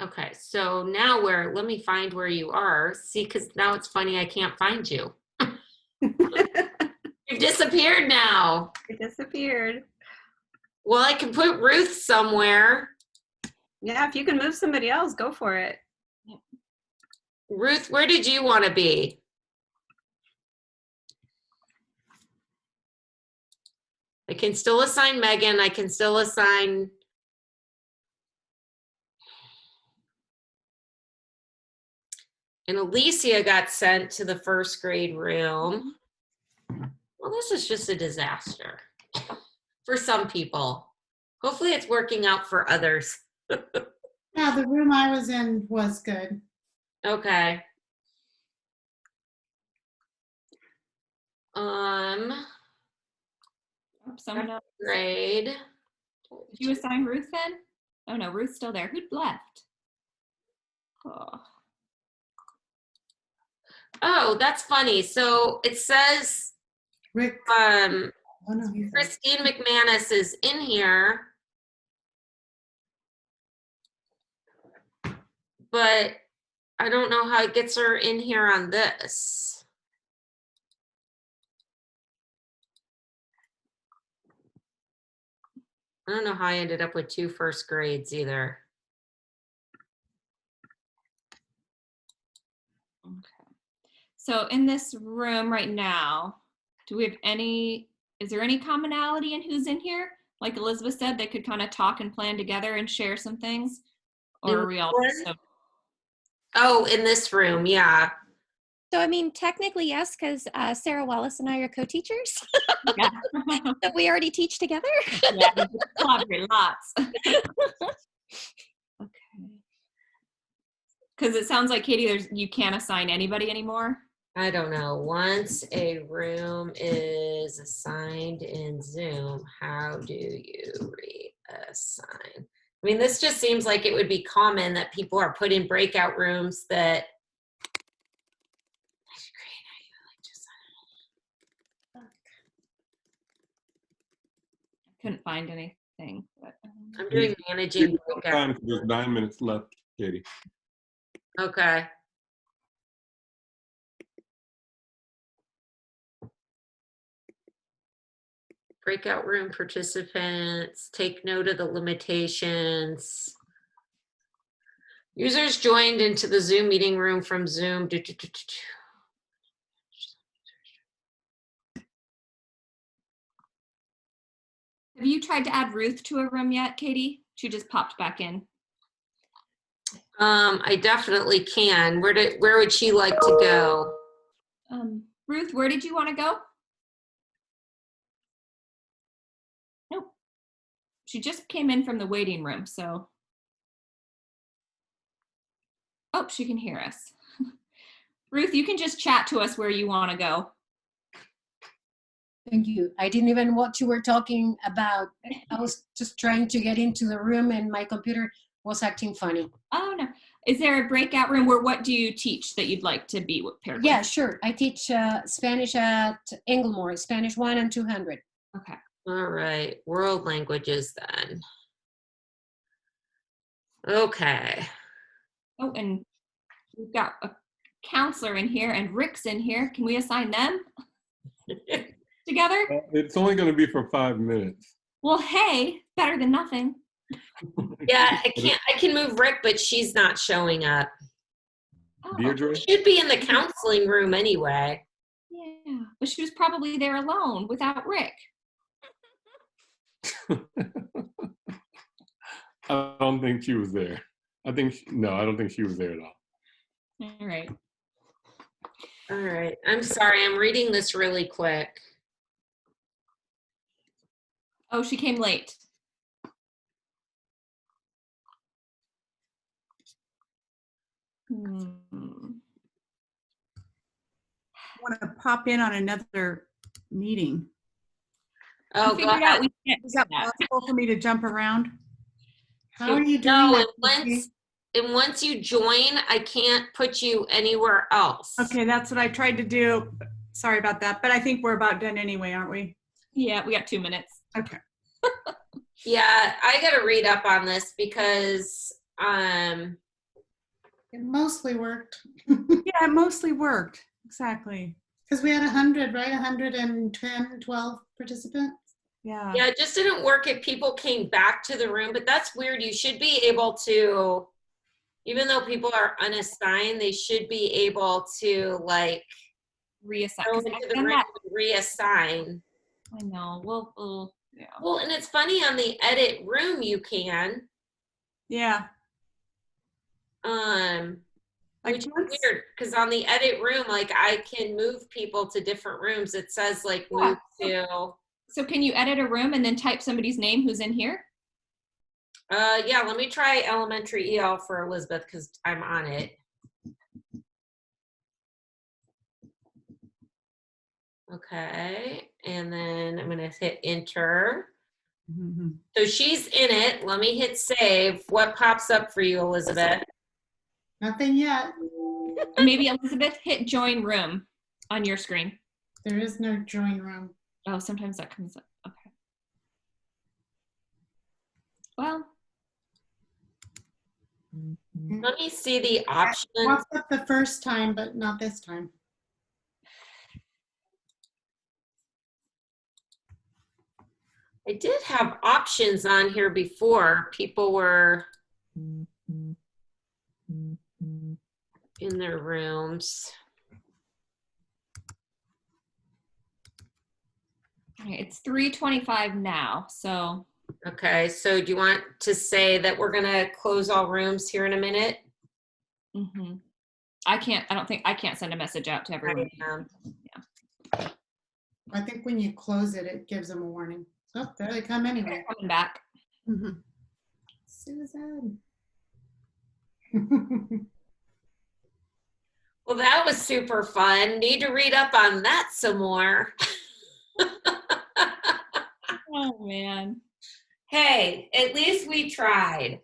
Okay, so now let me find where you are. See, because now it's funny, I can't find you. You've disappeared now. It disappeared. Well, I can put Ruth somewhere. Yeah, if you can move somebody else, go for it. Ruth, where did you want to be? I can still assign Megan. I can still assign. And Alicia got sent to the first grade room. Well, this is just a disaster for some people. Hopefully it's working out for others. Yeah, the room I was in was good. Okay. Someone else. Grade. Did you assign Ruth then? Oh no, Ruth's still there. Who left? Oh, that's funny. So it says Rick. Christine McManus is in here, but I don't know how it gets her in here on this. I don't know how I ended up with 2 first grades either. Okay. So in this room right now, do we have is there any commonality in who's in here? Like Elizabeth said, they could kind of talk and plan together and share some things? Or are we all just Oh, in this room, yeah. So, I mean, technically, yes, because Sarah Wallace and I are co-teachers. Yeah. So we already teach together. Yeah, we collaborate lots. Okay. Because it sounds like, Katie, you can't assign anybody anymore. I don't know. Once a room is assigned in Zoom, how do you reassign? I mean, this just seems like it would be common that people are put in breakout rooms that. Couldn't find anything. But, I'm doing managing breakout. Time, there's 9 minutes left, Katie. Okay. Breakout room participants, take note of the limitations. Users joined into the Zoom meeting room from Zoom. Have you tried to add Ruth to a room yet, Katie? She just popped back in. I definitely can. Where would she like to go? Ruth, where did you want to go? Nope. She just came in from the waiting room, so. Oh, she can hear us. Ruth, you can just chat to us where you want to go. Thank you. I didn't even know what you were talking about. I was just trying to get into the room and my computer was acting funny. Oh, no. Is there a breakout room where what do you teach that you'd like to be paired with? Yeah, sure. I teach Spanish at Englemore, Spanish 1 and 200. Okay. All right. World languages then. Okay. Oh, and we've got a counselor in here and Rick's in here. Can we assign them together? It's only going to be for 5 minutes. Well, hey, better than nothing. Yeah, I can move Rick, but she's not showing up. Deirdre? She should be in the counseling room anyway. Yeah, but she was probably there alone without Rick. I don't think she was there. I don't think she was there at all. All right. All right. I'm sorry. I'm reading this really quick. Oh, she came late. I want to pop in on another meeting. Oh, we figured out we can't. Is that possible for me to jump around? How are you doing? No, that, and once you join, I can't put you anywhere else. Okay, that's what I tried to do. Sorry about that, but I think we're about done anyway, aren't we? Yeah, we got 2 minutes. Okay. Yeah, I got to read up on this because It mostly worked. Yeah, it mostly worked. Exactly. Because we had 100, right? 110, 12 participants. Yeah. yeah, it just didn't work if people came back to the room. But that's weird. You should be able to, even though people are unassigned, they should be able to like reassign. go 'Cause into I've the done room that. and reassign. I know. We'll yeah. Well, and it's funny on the edit room you can. Yeah. Which is weird because on the edit room, like I can move people to different rooms. It says like move to. So can you edit a room and then type somebody's name who's in here? Yeah, let me try elementary EL for Elizabeth because I'm on it. Okay, and then I'm gonna hit enter. So she's in it. Let me hit save. What pops up for you, Elizabeth? Nothing yet. Maybe Elizabeth, hit join room on your screen. There is no join room. Oh, sometimes that comes up. Okay. Well. Let me see the options. Popped up the first time, but not this time. I did have options on here before. People were in their rooms. Okay, it's 3:25 now, so. Okay, so do you want to say that we're gonna close all rooms here in a minute? Mm-hmm. I don't think I can't send a message out to everyone. Yeah. I think when you close it, it gives them a warning. Oh, there they come anyway. They're coming back. Mm-hmm. Susan. Well, that was super fun. Need to read up on that some more. Oh, man. Hey, at least we tried.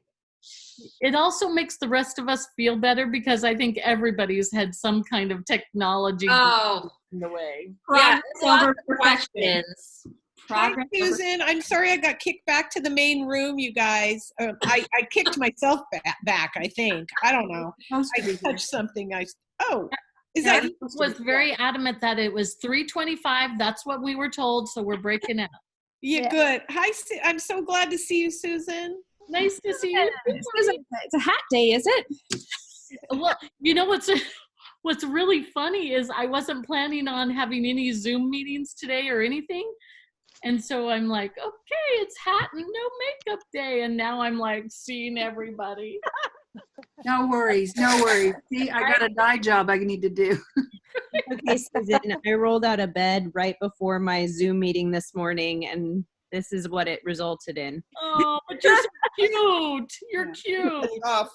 It also makes the rest of us feel better because I think everybody's had some kind of technology in the way. Yeah, Progress over questions. Hi, Susan. I'm sorry I got kicked back to the main room, you guys. I kicked myself back, I think. I don't know. I touched something. Is that was very adamant that it was 3:25. That's what we were told, so we're breaking out. Yeah, good. Hi, I'm so glad to see you, Susan. Nice to see you. It's a hat day, is it? Well, you know what's really funny is I wasn't planning on having any Zoom meetings today or anything. And so I'm like, okay, it's hat and no makeup day. And now I'm like seeing everybody. No worries, no worries. See, I got a dye job I need to do. Okay, Susan, I rolled out of bed right before my Zoom meeting this morning, and this is what it resulted in. Oh, but you're so cute. You're cute.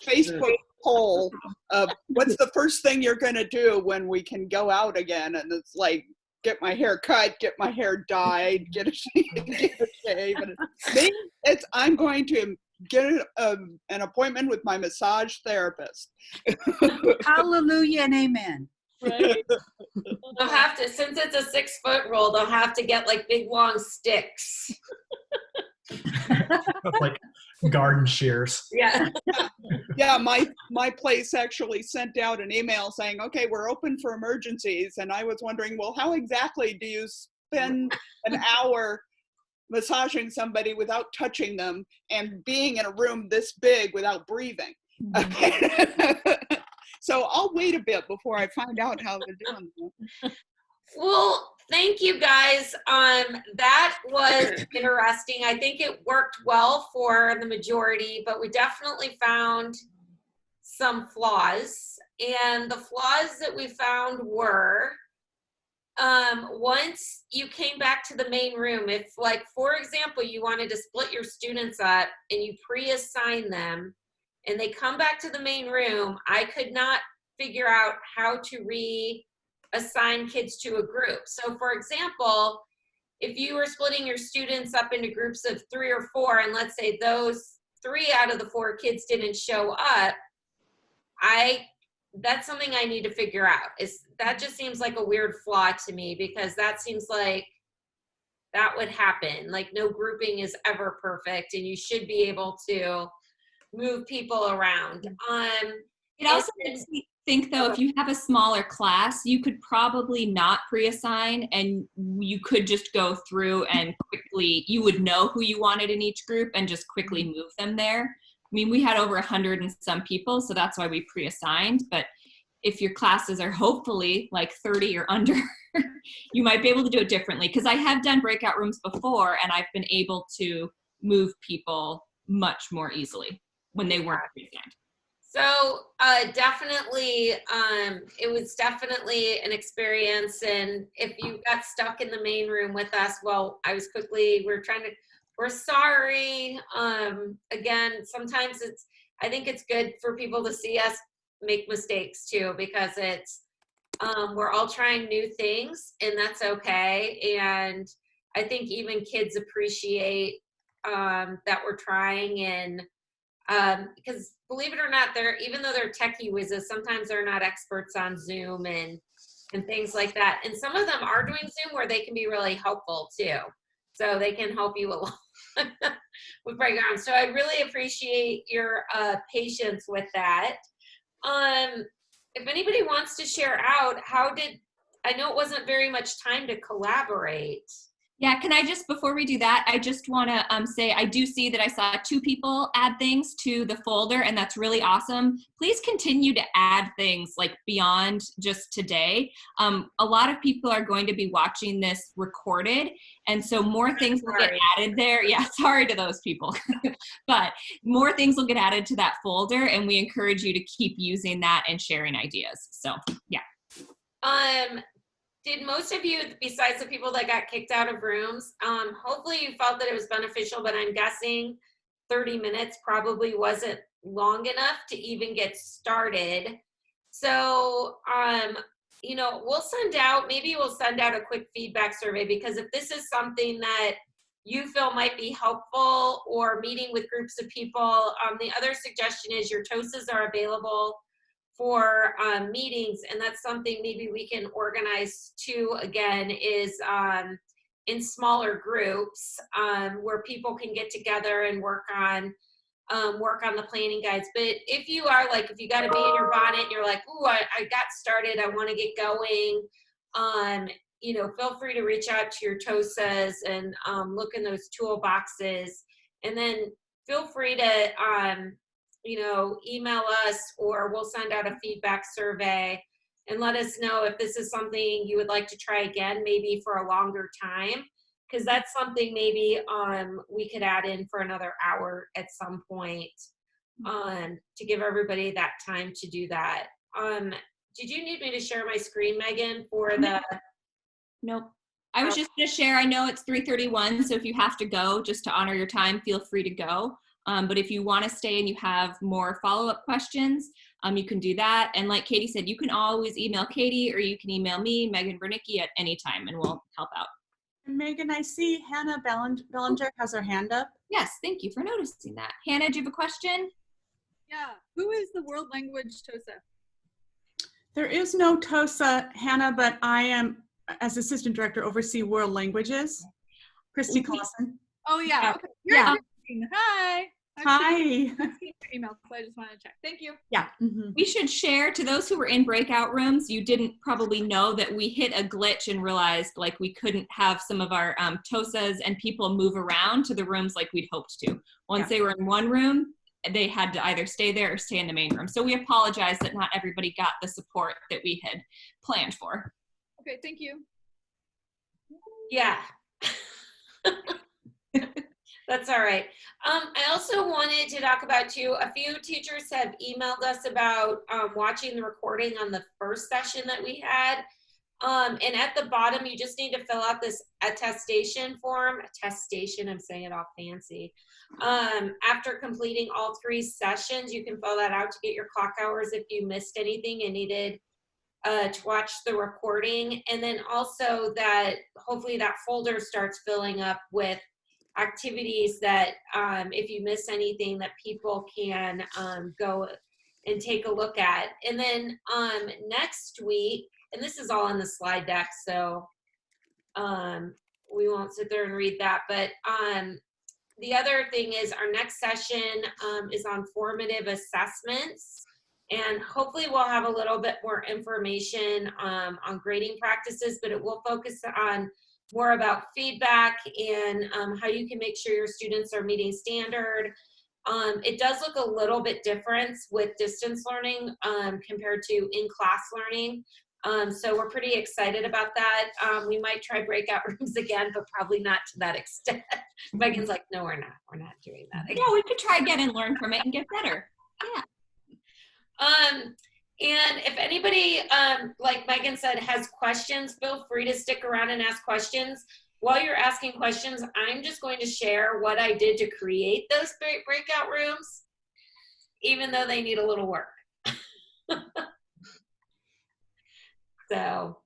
Facebook poll of what's the first thing you're going to do when we can go out again? And it's like, get my hair cut, get my hair dyed, get a shave. And I'm going to get an appointment with my massage therapist. Hallelujah and amen. Right? They'll have to, since it's a 6-foot rule, they'll have to get like big long sticks. Like garden shears. Yeah. Yeah, my place actually sent out an email saying, okay, we're open for emergencies. And I was wondering, well, how exactly do you spend an hour massaging somebody without touching them and being in a room this big without breathing? So I'll wait a bit before I find out how they're doing. Well, thank you guys. That was interesting. I think it worked well for the majority, but we definitely found some flaws. And the flaws that we found were, once you came back to the main room, if like, for example, you wanted to split your students up and you pre-assign them and they come back to the main room, I could not figure out how to reassign kids to a group. So for example, if you were splitting your students up into groups of 3 or 4, and let's say those 3 out of the 4 kids didn't show up, that's something I need to figure out. That just seems like a weird flaw to me, because that seems like that would happen. Like no grouping is ever perfect, and you should be able to move people around. It also makes me think though, if you have a smaller class, you could probably not pre-assign, and you could just go through and quickly, you would know who you wanted in each group and just quickly move them there. I mean, we had over 100 and some people, so that's why we pre-assigned. But if your classes are hopefully like 30 or under, you might be able to do it differently. Because I have done breakout rooms before, and I've been able to move people much more easily when they weren't pre-assigned. So definitely, it was definitely an experience. And if you got stuck in the main room with us, well, we're sorry. Again, sometimes I think it's good for people to see us make mistakes too, because we're all trying new things, and that's okay. And I think even kids appreciate that we're trying, and because believe it or not, even though they're techie whizzes, sometimes they're not experts on Zoom and things like that. And some of them are doing Zoom where they can be really helpful too. So they can help you along with Breakout. So I really appreciate your patience with that. If anybody wants to share out, I know it wasn't very much time to collaborate. Yeah, can I just, before we do that, I just want to say I do see that I saw 2 people add things to the folder, and that's really awesome. Please continue to add things like beyond just today. A lot of people are going to be watching this recorded, and so more things will get added there. Yeah, sorry to those people. But more things will get added to that folder, and we encourage you to keep using that and sharing ideas. So, yeah. Did most of you, besides the people that got kicked out of rooms, hopefully you felt that it was beneficial, but I'm guessing 30 minutes probably wasn't long enough to even get started. So, we'll send out a quick feedback survey, because if this is something that you feel might be helpful, or meeting with groups of people, the other suggestion is your TOSAs are available for meetings, and that's something maybe we can organize too, again, is in smaller groups where people can get together and work on the planning guides. But if you got to be in your bonnet and you're like, ooh, I got started, I want to get going, feel free to reach out to your TOSAs and look in those toolboxes, and then feel free to email us, or we'll send out a feedback survey and let us know if this is something you would like to try again, maybe for a longer time, because that's something maybe we could add in for another hour at some point to give everybody that time to do that. Did you need me to share my screen, Megan, for the? Nope. I was just going to share, I know it's 3:31, so if you have to go just to honor your time, feel free to go. But if you want to stay and you have more follow-up questions, you can do that. And like Katie said, you can always email Katie, or you can email me, Megan Bernicki, at any time, and we'll help out. And Megan, I see Hannah Bellinger has her hand up. Yes, thank you for noticing that. Hannah, do you have a question? Yeah, who is the world language TOSA? There is no TOSA, Hannah, but I am, as assistant director, oversee world languages. Christy Clausen. Oh yeah, okay. Yeah. Hi. Hi. I've seen your email, so I just wanted to check. Thank you. Yeah. We should share, to those who were in breakout rooms, you didn't probably know that we hit a glitch and realized like we couldn't have some of our TOSAs and people move around to the rooms like we'd hoped to. Once they were in one room, they had to either stay there or stay in the main room. So we apologize that not everybody got the support that we had planned for. Okay, thank you. Yeah. That's all right. I also wanted to talk about too, a few teachers have emailed us about watching the recording on the first session that we had. And at the bottom, you just need to fill out this attestation form. Attestation, I'm saying it all fancy. After completing all 3 sessions, you can fill that out to get your clock hours if you missed anything and needed to watch the recording. And then also that hopefully that folder starts filling up with activities that if you miss anything that people can go and take a look at. And then next week, and this is all in the slide deck, so we won't sit there and read that. But the other thing is our next session is on formative assessments. And hopefully we'll have a little bit more information on grading practices, but it will focus on more about feedback and how you can make sure your students are meeting standard. It does look a little bit different with distance learning compared to in-class learning. So we're pretty excited about that. We might try breakout rooms again, but probably not to that extent. Megan's like, no, we're not doing that again. Yeah, we could try again and learn from it and get better. Yeah. And if anybody, like Megan said, has questions, feel free to stick around and ask questions. While you're asking questions, I'm just going to share what I did to create those breakout rooms, even though they need a little work. So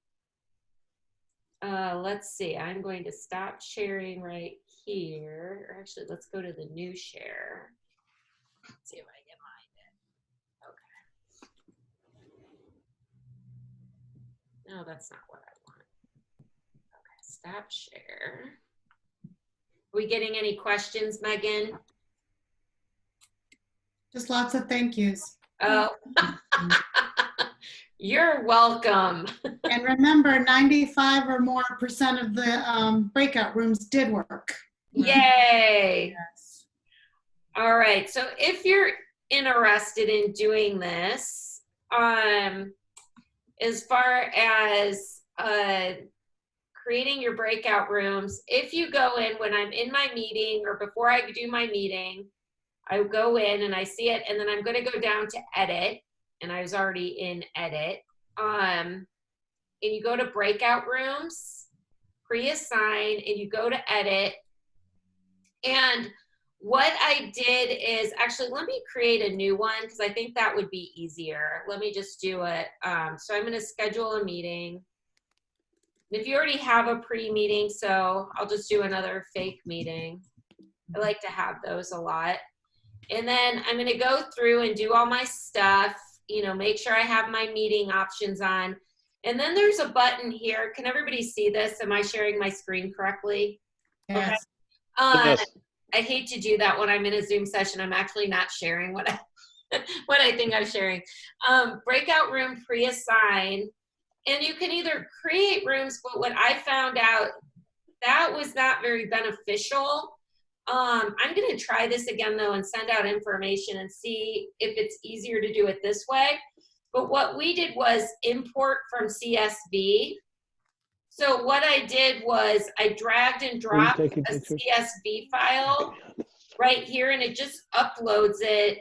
let's see, I'm going to stop sharing right here. Or actually, let's go to the new share. Let's see if I can find it. Okay. No, that's not what I want. Okay, stop share. Are we getting any questions, Megan? Just lots of thank yous. Oh. You're welcome. And remember, 95 or more % of the breakout rooms did work. Yay. Yes. All right. So if you're interested in doing this, as far as creating your breakout rooms, if you go in when I'm in my meeting or before I do my meeting, I go in and I see it, and then I'm going to go down to edit. And I was already in edit. And you go to breakout rooms, pre-assign, and you go to edit. And what I did is, actually, let me create a new one because I think that would be easier. Let me just do it. So I'm going to schedule a meeting. And if you already have a pre-meeting, so I'll just do another fake meeting. I like to have those a lot. And then I'm going to go through and do all my stuff. You know, make sure I have my meeting options on. And then there's a button here. Can everybody see this? Am I sharing my screen correctly? Yes. Okay. Yes. I hate to do that when I'm in a Zoom session. I'm actually not sharing what I think I'm sharing. Breakout room pre-assign. And you can either create rooms, but what I found out, that was not very beneficial. I'm going to try this again, though, and send out information and see if it's easier to do it this way. But what we did was import from CSV. So what I did was I dragged and dropped a CSV file right here, and it just uploads it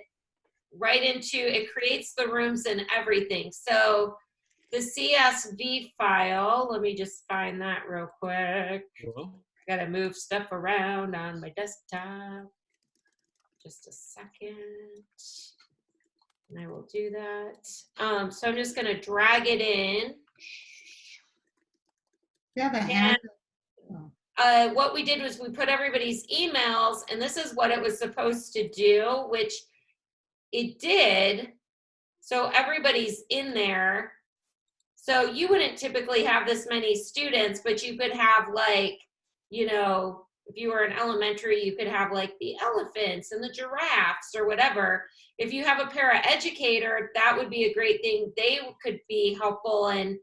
right into, it creates the rooms and everything. So the CSV file, let me just find that real quick. I gotta move stuff around on my desktop. Just a second. And I will do that. So I'm just gonna drag it in. Yeah, the And what we did was we put everybody's emails, and this is what it was supposed to do, which it did. So everybody's in there. So you wouldn't typically have this many students, but you could have, like, you know, if you were in elementary, you could have like the elephants and the giraffes or whatever. If you have a paraeducator, that would be a great thing. They could be helpful in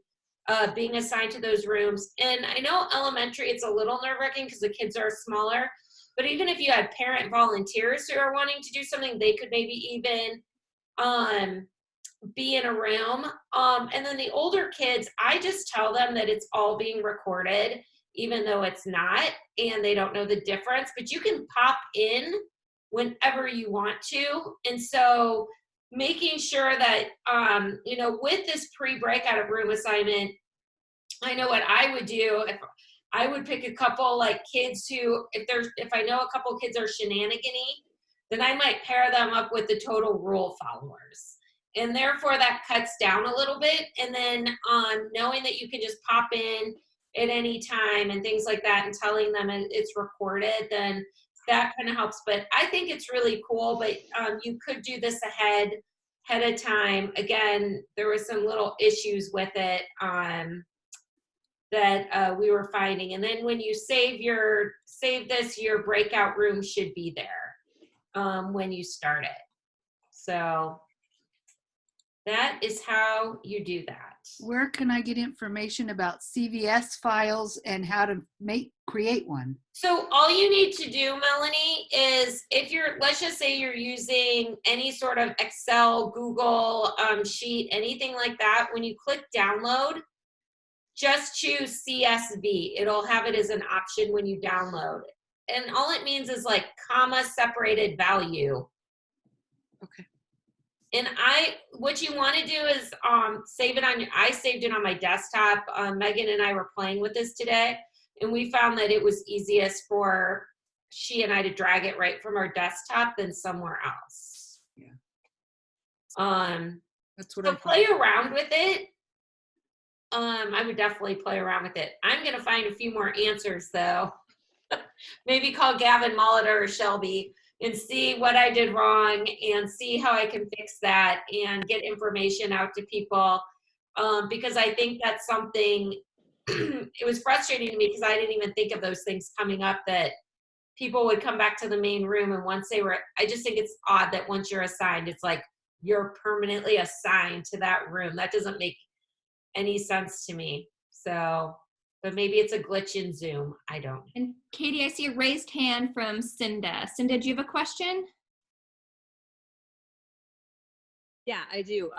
being assigned to those rooms. And I know elementary, it's a little nerve-wracking because the kids are smaller, but even if you had parent volunteers who are wanting to do something, they could maybe even be in a room. And then the older kids, I just tell them that it's all being recorded, even though it's not, and they don't know the difference, but you can pop in whenever you want to. And so making sure that, you know, with this pre-breakout room assignment, I know what I would do. If I would pick a couple like kids who, if I know a couple kids are shenanigan-y, then I might pair them up with the total rule followers. And therefore that cuts down a little bit. And then knowing that you can just pop in at any time and things like that and telling them it's recorded, then that kind of helps. But I think it's really cool, but you could do this ahead of time. Again, there was some little issues with it. that we were finding. And then when you save this, your breakout room should be there when you start it. So that is how you do that. Where can I get information about CVS files and how to create one? So all you need to do, Melanie, is if let's just say you're using any sort of Excel, Google sheet, anything like that, when you click download, just choose CSV. It'll have it as an option when you download. And all it means is like comma separated value. Okay. And what you want to do is save it I saved it on my desktop. Megan and I were playing with this today, and we found that it was easiest for she and I to drag it right from our desktop than somewhere else. Yeah. That's what so play around with it. I would definitely play around with it. I'm going to find a few more answers though. Maybe call Gavin Molitor or Shelby and see what I did wrong and see how I can fix that and get information out to people. Because I think that's something, it was frustrating to me because I didn't even think of those things coming up, that people would come back to the main room, and once they were, I just think it's odd that once you're assigned, it's like you're permanently assigned to that room. That doesn't make any sense to me. So, but maybe it's a glitch in Zoom. I don't know. And Katie, I see a raised hand from Cinda. Cinda, do you have a question? Yeah, I do.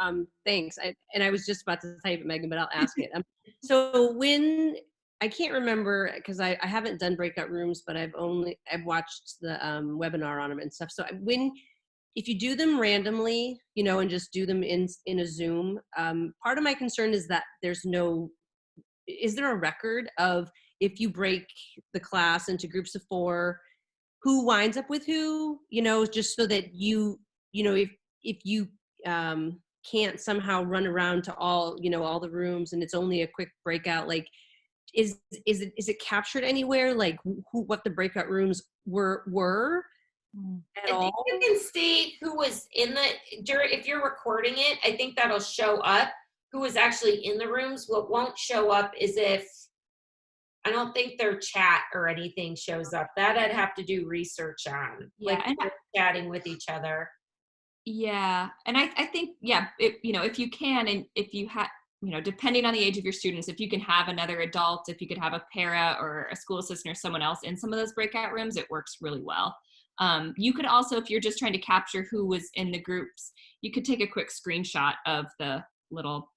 Thanks. I was just about to type it, Megan, but I'll ask it. So when, I can't remember, because I haven't done breakout rooms, but I've watched the webinar on them and stuff. So if you do them randomly, and just do them in a Zoom, part of my concern is that is there a record of, if you break the class into groups of 4, who winds up with who, just so that if you can't somehow run around to all the rooms and it's only a quick breakout, like is it captured anywhere, like what the breakout rooms were at all? I think you can see who was in if you're recording it, I think that'll show up who was actually in the rooms. What won't show up is I don't think their chat or anything shows up. That I'd have to do research on, like chatting with each other. Yeah, and I think, if you can, and if you have, depending on the age of your students, if you can have another adult, if you could have a para or a school assistant or someone else in some of those breakout rooms, it works really well. You could also, if you're just trying to capture who was in the groups, you could take a quick screenshot of the little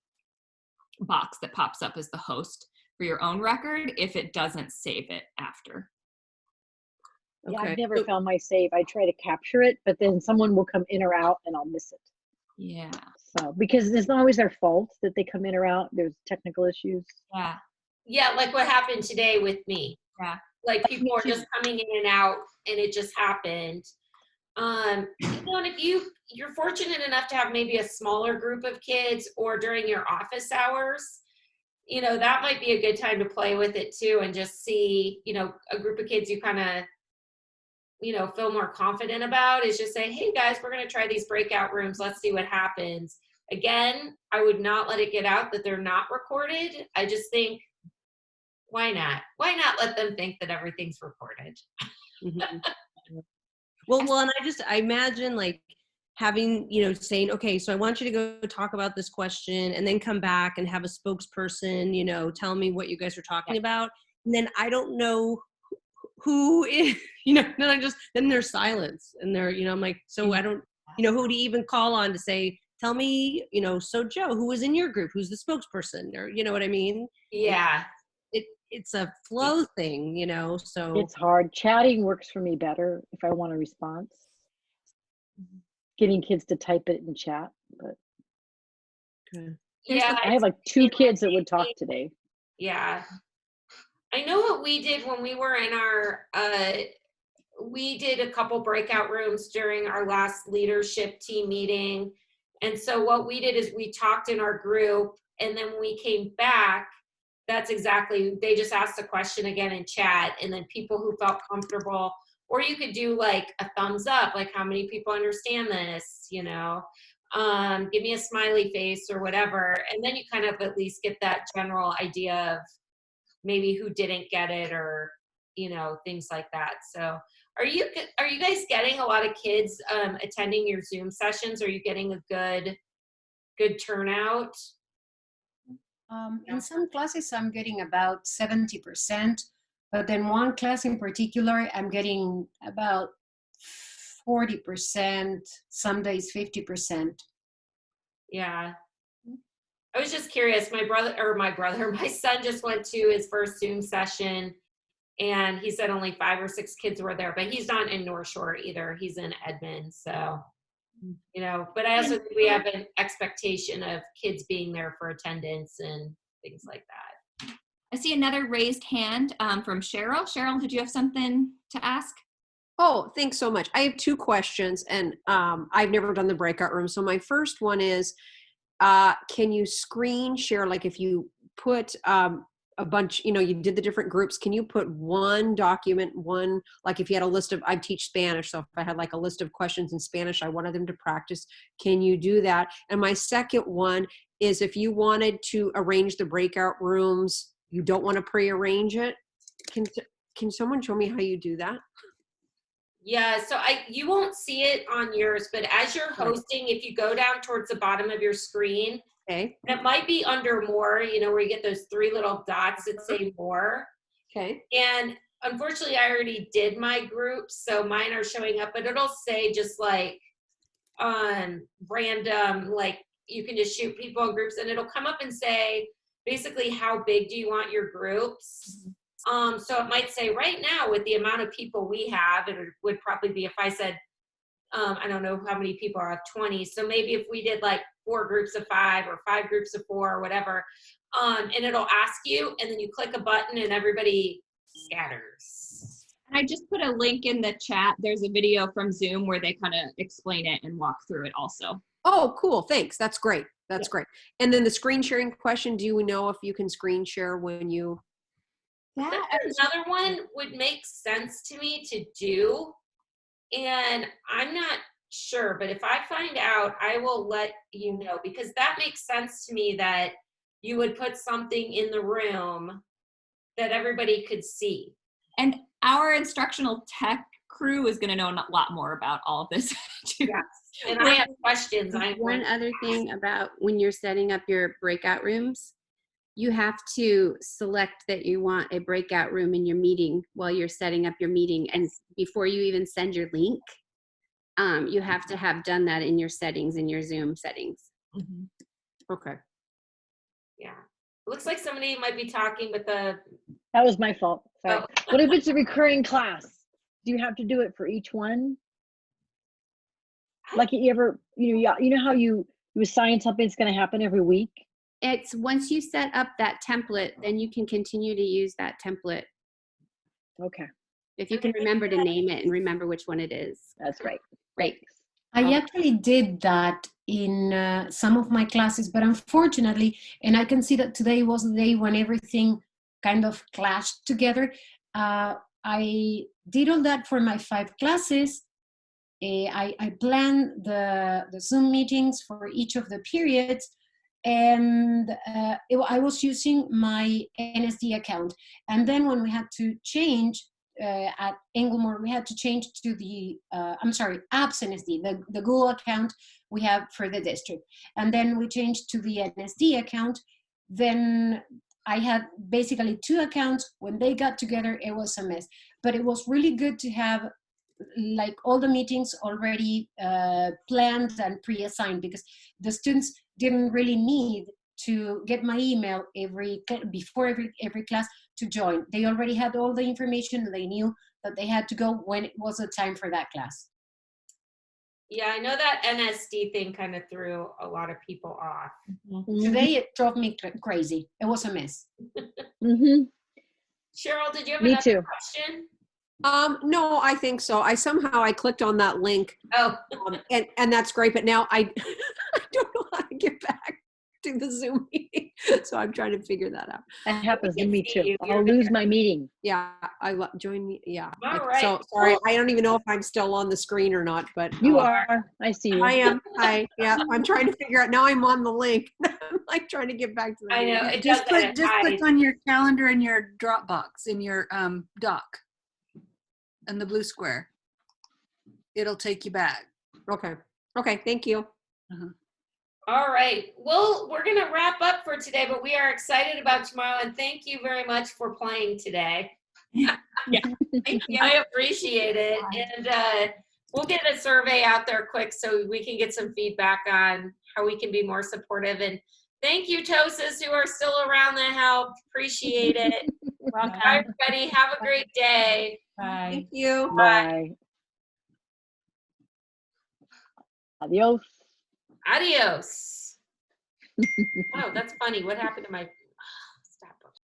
box that pops up as the host for your own record if it doesn't save it after. Yeah, I've never found my save. I try to capture it, but then someone will come in or out and I'll miss it. Yeah. So, because it's not always their fault that they come in or out. There's technical issues. Yeah. Yeah, like what happened today with me. Yeah. Like people are just coming in and out, and it just happened. And if you're fortunate enough to have maybe a smaller group of kids, or during your office hours, that might be a good time to play with it too, and just see, a group of kids you kind of, feel more confident about, is just say, hey guys, we're going to try these breakout rooms. Let's see what happens. Again, I would not let it get out that they're not recorded. I just think, why not? Why not let them think that everything's recorded? Well, and I imagine like having, saying, okay, so I want you to go talk about this question and then come back and have a spokesperson, tell me what you guys are talking about. And then I don't know who is, then there's silence, and I'm like, so I don't, who to even call on to say, tell me, so Joe, who was in your group, who's the spokesperson, or, you know what I mean? Yeah. It's a flow thing, so. It's hard. Chatting works for me better if I want a response. Getting kids to type it in chat, but. Yeah. I have like 2 kids that would talk today. Yeah. I know what we did when we were in we did a couple breakout rooms during our last leadership team meeting. And so what we did is we talked in our group, and then when we came back, they just asked the question again in chat, and then people who felt comfortable, or you could do like a thumbs up, like how many people understand this, give me a smiley face or whatever. And then you kind of at least get that general idea of maybe who didn't get it, or, you know, things like that. So are you guys getting a lot of kids attending your Zoom sessions? Are you getting a good turnout? In some classes, I'm getting about 70%, but then one class in particular, I'm getting about 40%, some days 50%. Yeah. I was just curious. My son just went to his first Zoom session, and he said only 5 or 6 kids were there, but he's not in North Shore either. He's in Edmond. So, you know, but I also think we have an expectation of kids being there for attendance and things like that. I see another raised hand from Cheryl. Cheryl, did you have something to ask? Oh, thanks so much. I have 2 questions, and I've never done the breakout room. So my first one is, can you screen share, like if you put a bunch, you know, you did the different groups, can you put one document, like if you had a list of, I teach Spanish, so if I had like a list of questions in Spanish I wanted them to practice, can you do that? And my second one is, if you wanted to arrange the breakout rooms, you don't want to pre-arrange it, can someone show me how you do that? Yeah, so you won't see it on yours, but as you're hosting, if you go down towards the bottom of your screen, okay, it might be under more, you know, where you get those 3 little dots that say more. Okay. And unfortunately, I already did my groups, so mine are showing up, but it'll say just like random, like you can just shoot people in groups, and it'll come up and say basically how big do you want your groups. So it might say right now, with the amount of people we have, it would probably be, if I said, I don't know how many people are, 20. So maybe if we did like 4 groups of 5 or 5 groups of 4 or whatever, and it'll ask you, and then you click a button and everybody scatters. I just put a link in the chat. There's a video from Zoom where they kind of explain it and walk through it also. Oh, cool. Thanks. That's great. That's great. And then the screen sharing question, do you know if you can screen share when you... That's another one would make sense to me to do, and I'm not sure, but if I find out, I will let you know, because that makes sense to me that you would put something in the room that everybody could see. And our instructional tech crew is going to know a lot more about all of this too. Yes. And I have questions. One other thing about when you're setting up your breakout rooms, you have to select that you want a breakout room in your meeting while you're setting up your meeting. And before you even send your link, you have to have done that in your settings, in your Zoom settings. Mm-hmm. Okay. Yeah. It looks like somebody might be talking, but that was my fault. Sorry. What if it's a recurring class? Do you have to do it for each one? Like you know how you assign something that's going to happen every week? It's once you set up that template, then you can continue to use that template. Okay. If you can remember to name it and remember which one it is. That's right. Great. I actually did that in some of my classes, but unfortunately, and I can see that today was the day when everything kind of clashed together. I did all that for my 5 classes. I planned the Zoom meetings for each of the periods, and I was using my NSD account. And then when we had to change at Englemore, we had to change to the, Apps NSD, the Google account we have for the district. And then we changed to the NSD account. Then I had basically 2 accounts. When they got together, it was a mess. But it was really good to have like all the meetings already planned and pre-assigned, because the students didn't really need to get my email before every class to join. They already had all the information. They knew that they had to go when it was the time for that class. Yeah, I know that NSD thing kind of threw a lot of people off. Mm-hmm. Today it drove me crazy. It was a mess. Mm-hmm. Cheryl, did you have Me another too. question? No, I think so. I clicked on that link. Oh. And that's great, but now I don't know how to get back to the Zoom meeting. So I'm trying to figure that out. That happens to me too. I'll lose my meeting. Yeah, join me. Yeah. All right. So sorry, I don't even know if I'm still on the screen or not, but you are. I see you. I am. I'm trying to figure out, now I'm on the link. I'm like trying to get back to the I know, meeting. it Just does that click, just click hide. on your calendar in your Dropbox, in your doc, and the blue square. It'll take you back. Okay. Okay. Thank you. All right. Well, we're going to wrap up for today, but we are excited about tomorrow. And thank you very much for playing today. Thank you. I appreciate it. And we'll get a survey out there quick so we can get some feedback on how we can be more supportive. And thank you, TOSAs, who are still around that help. Appreciate it. Welcome. Bye, everybody. Have a great day. Bye. Thank you. Bye. Adios. Adios. Oh, that's funny. What happened to my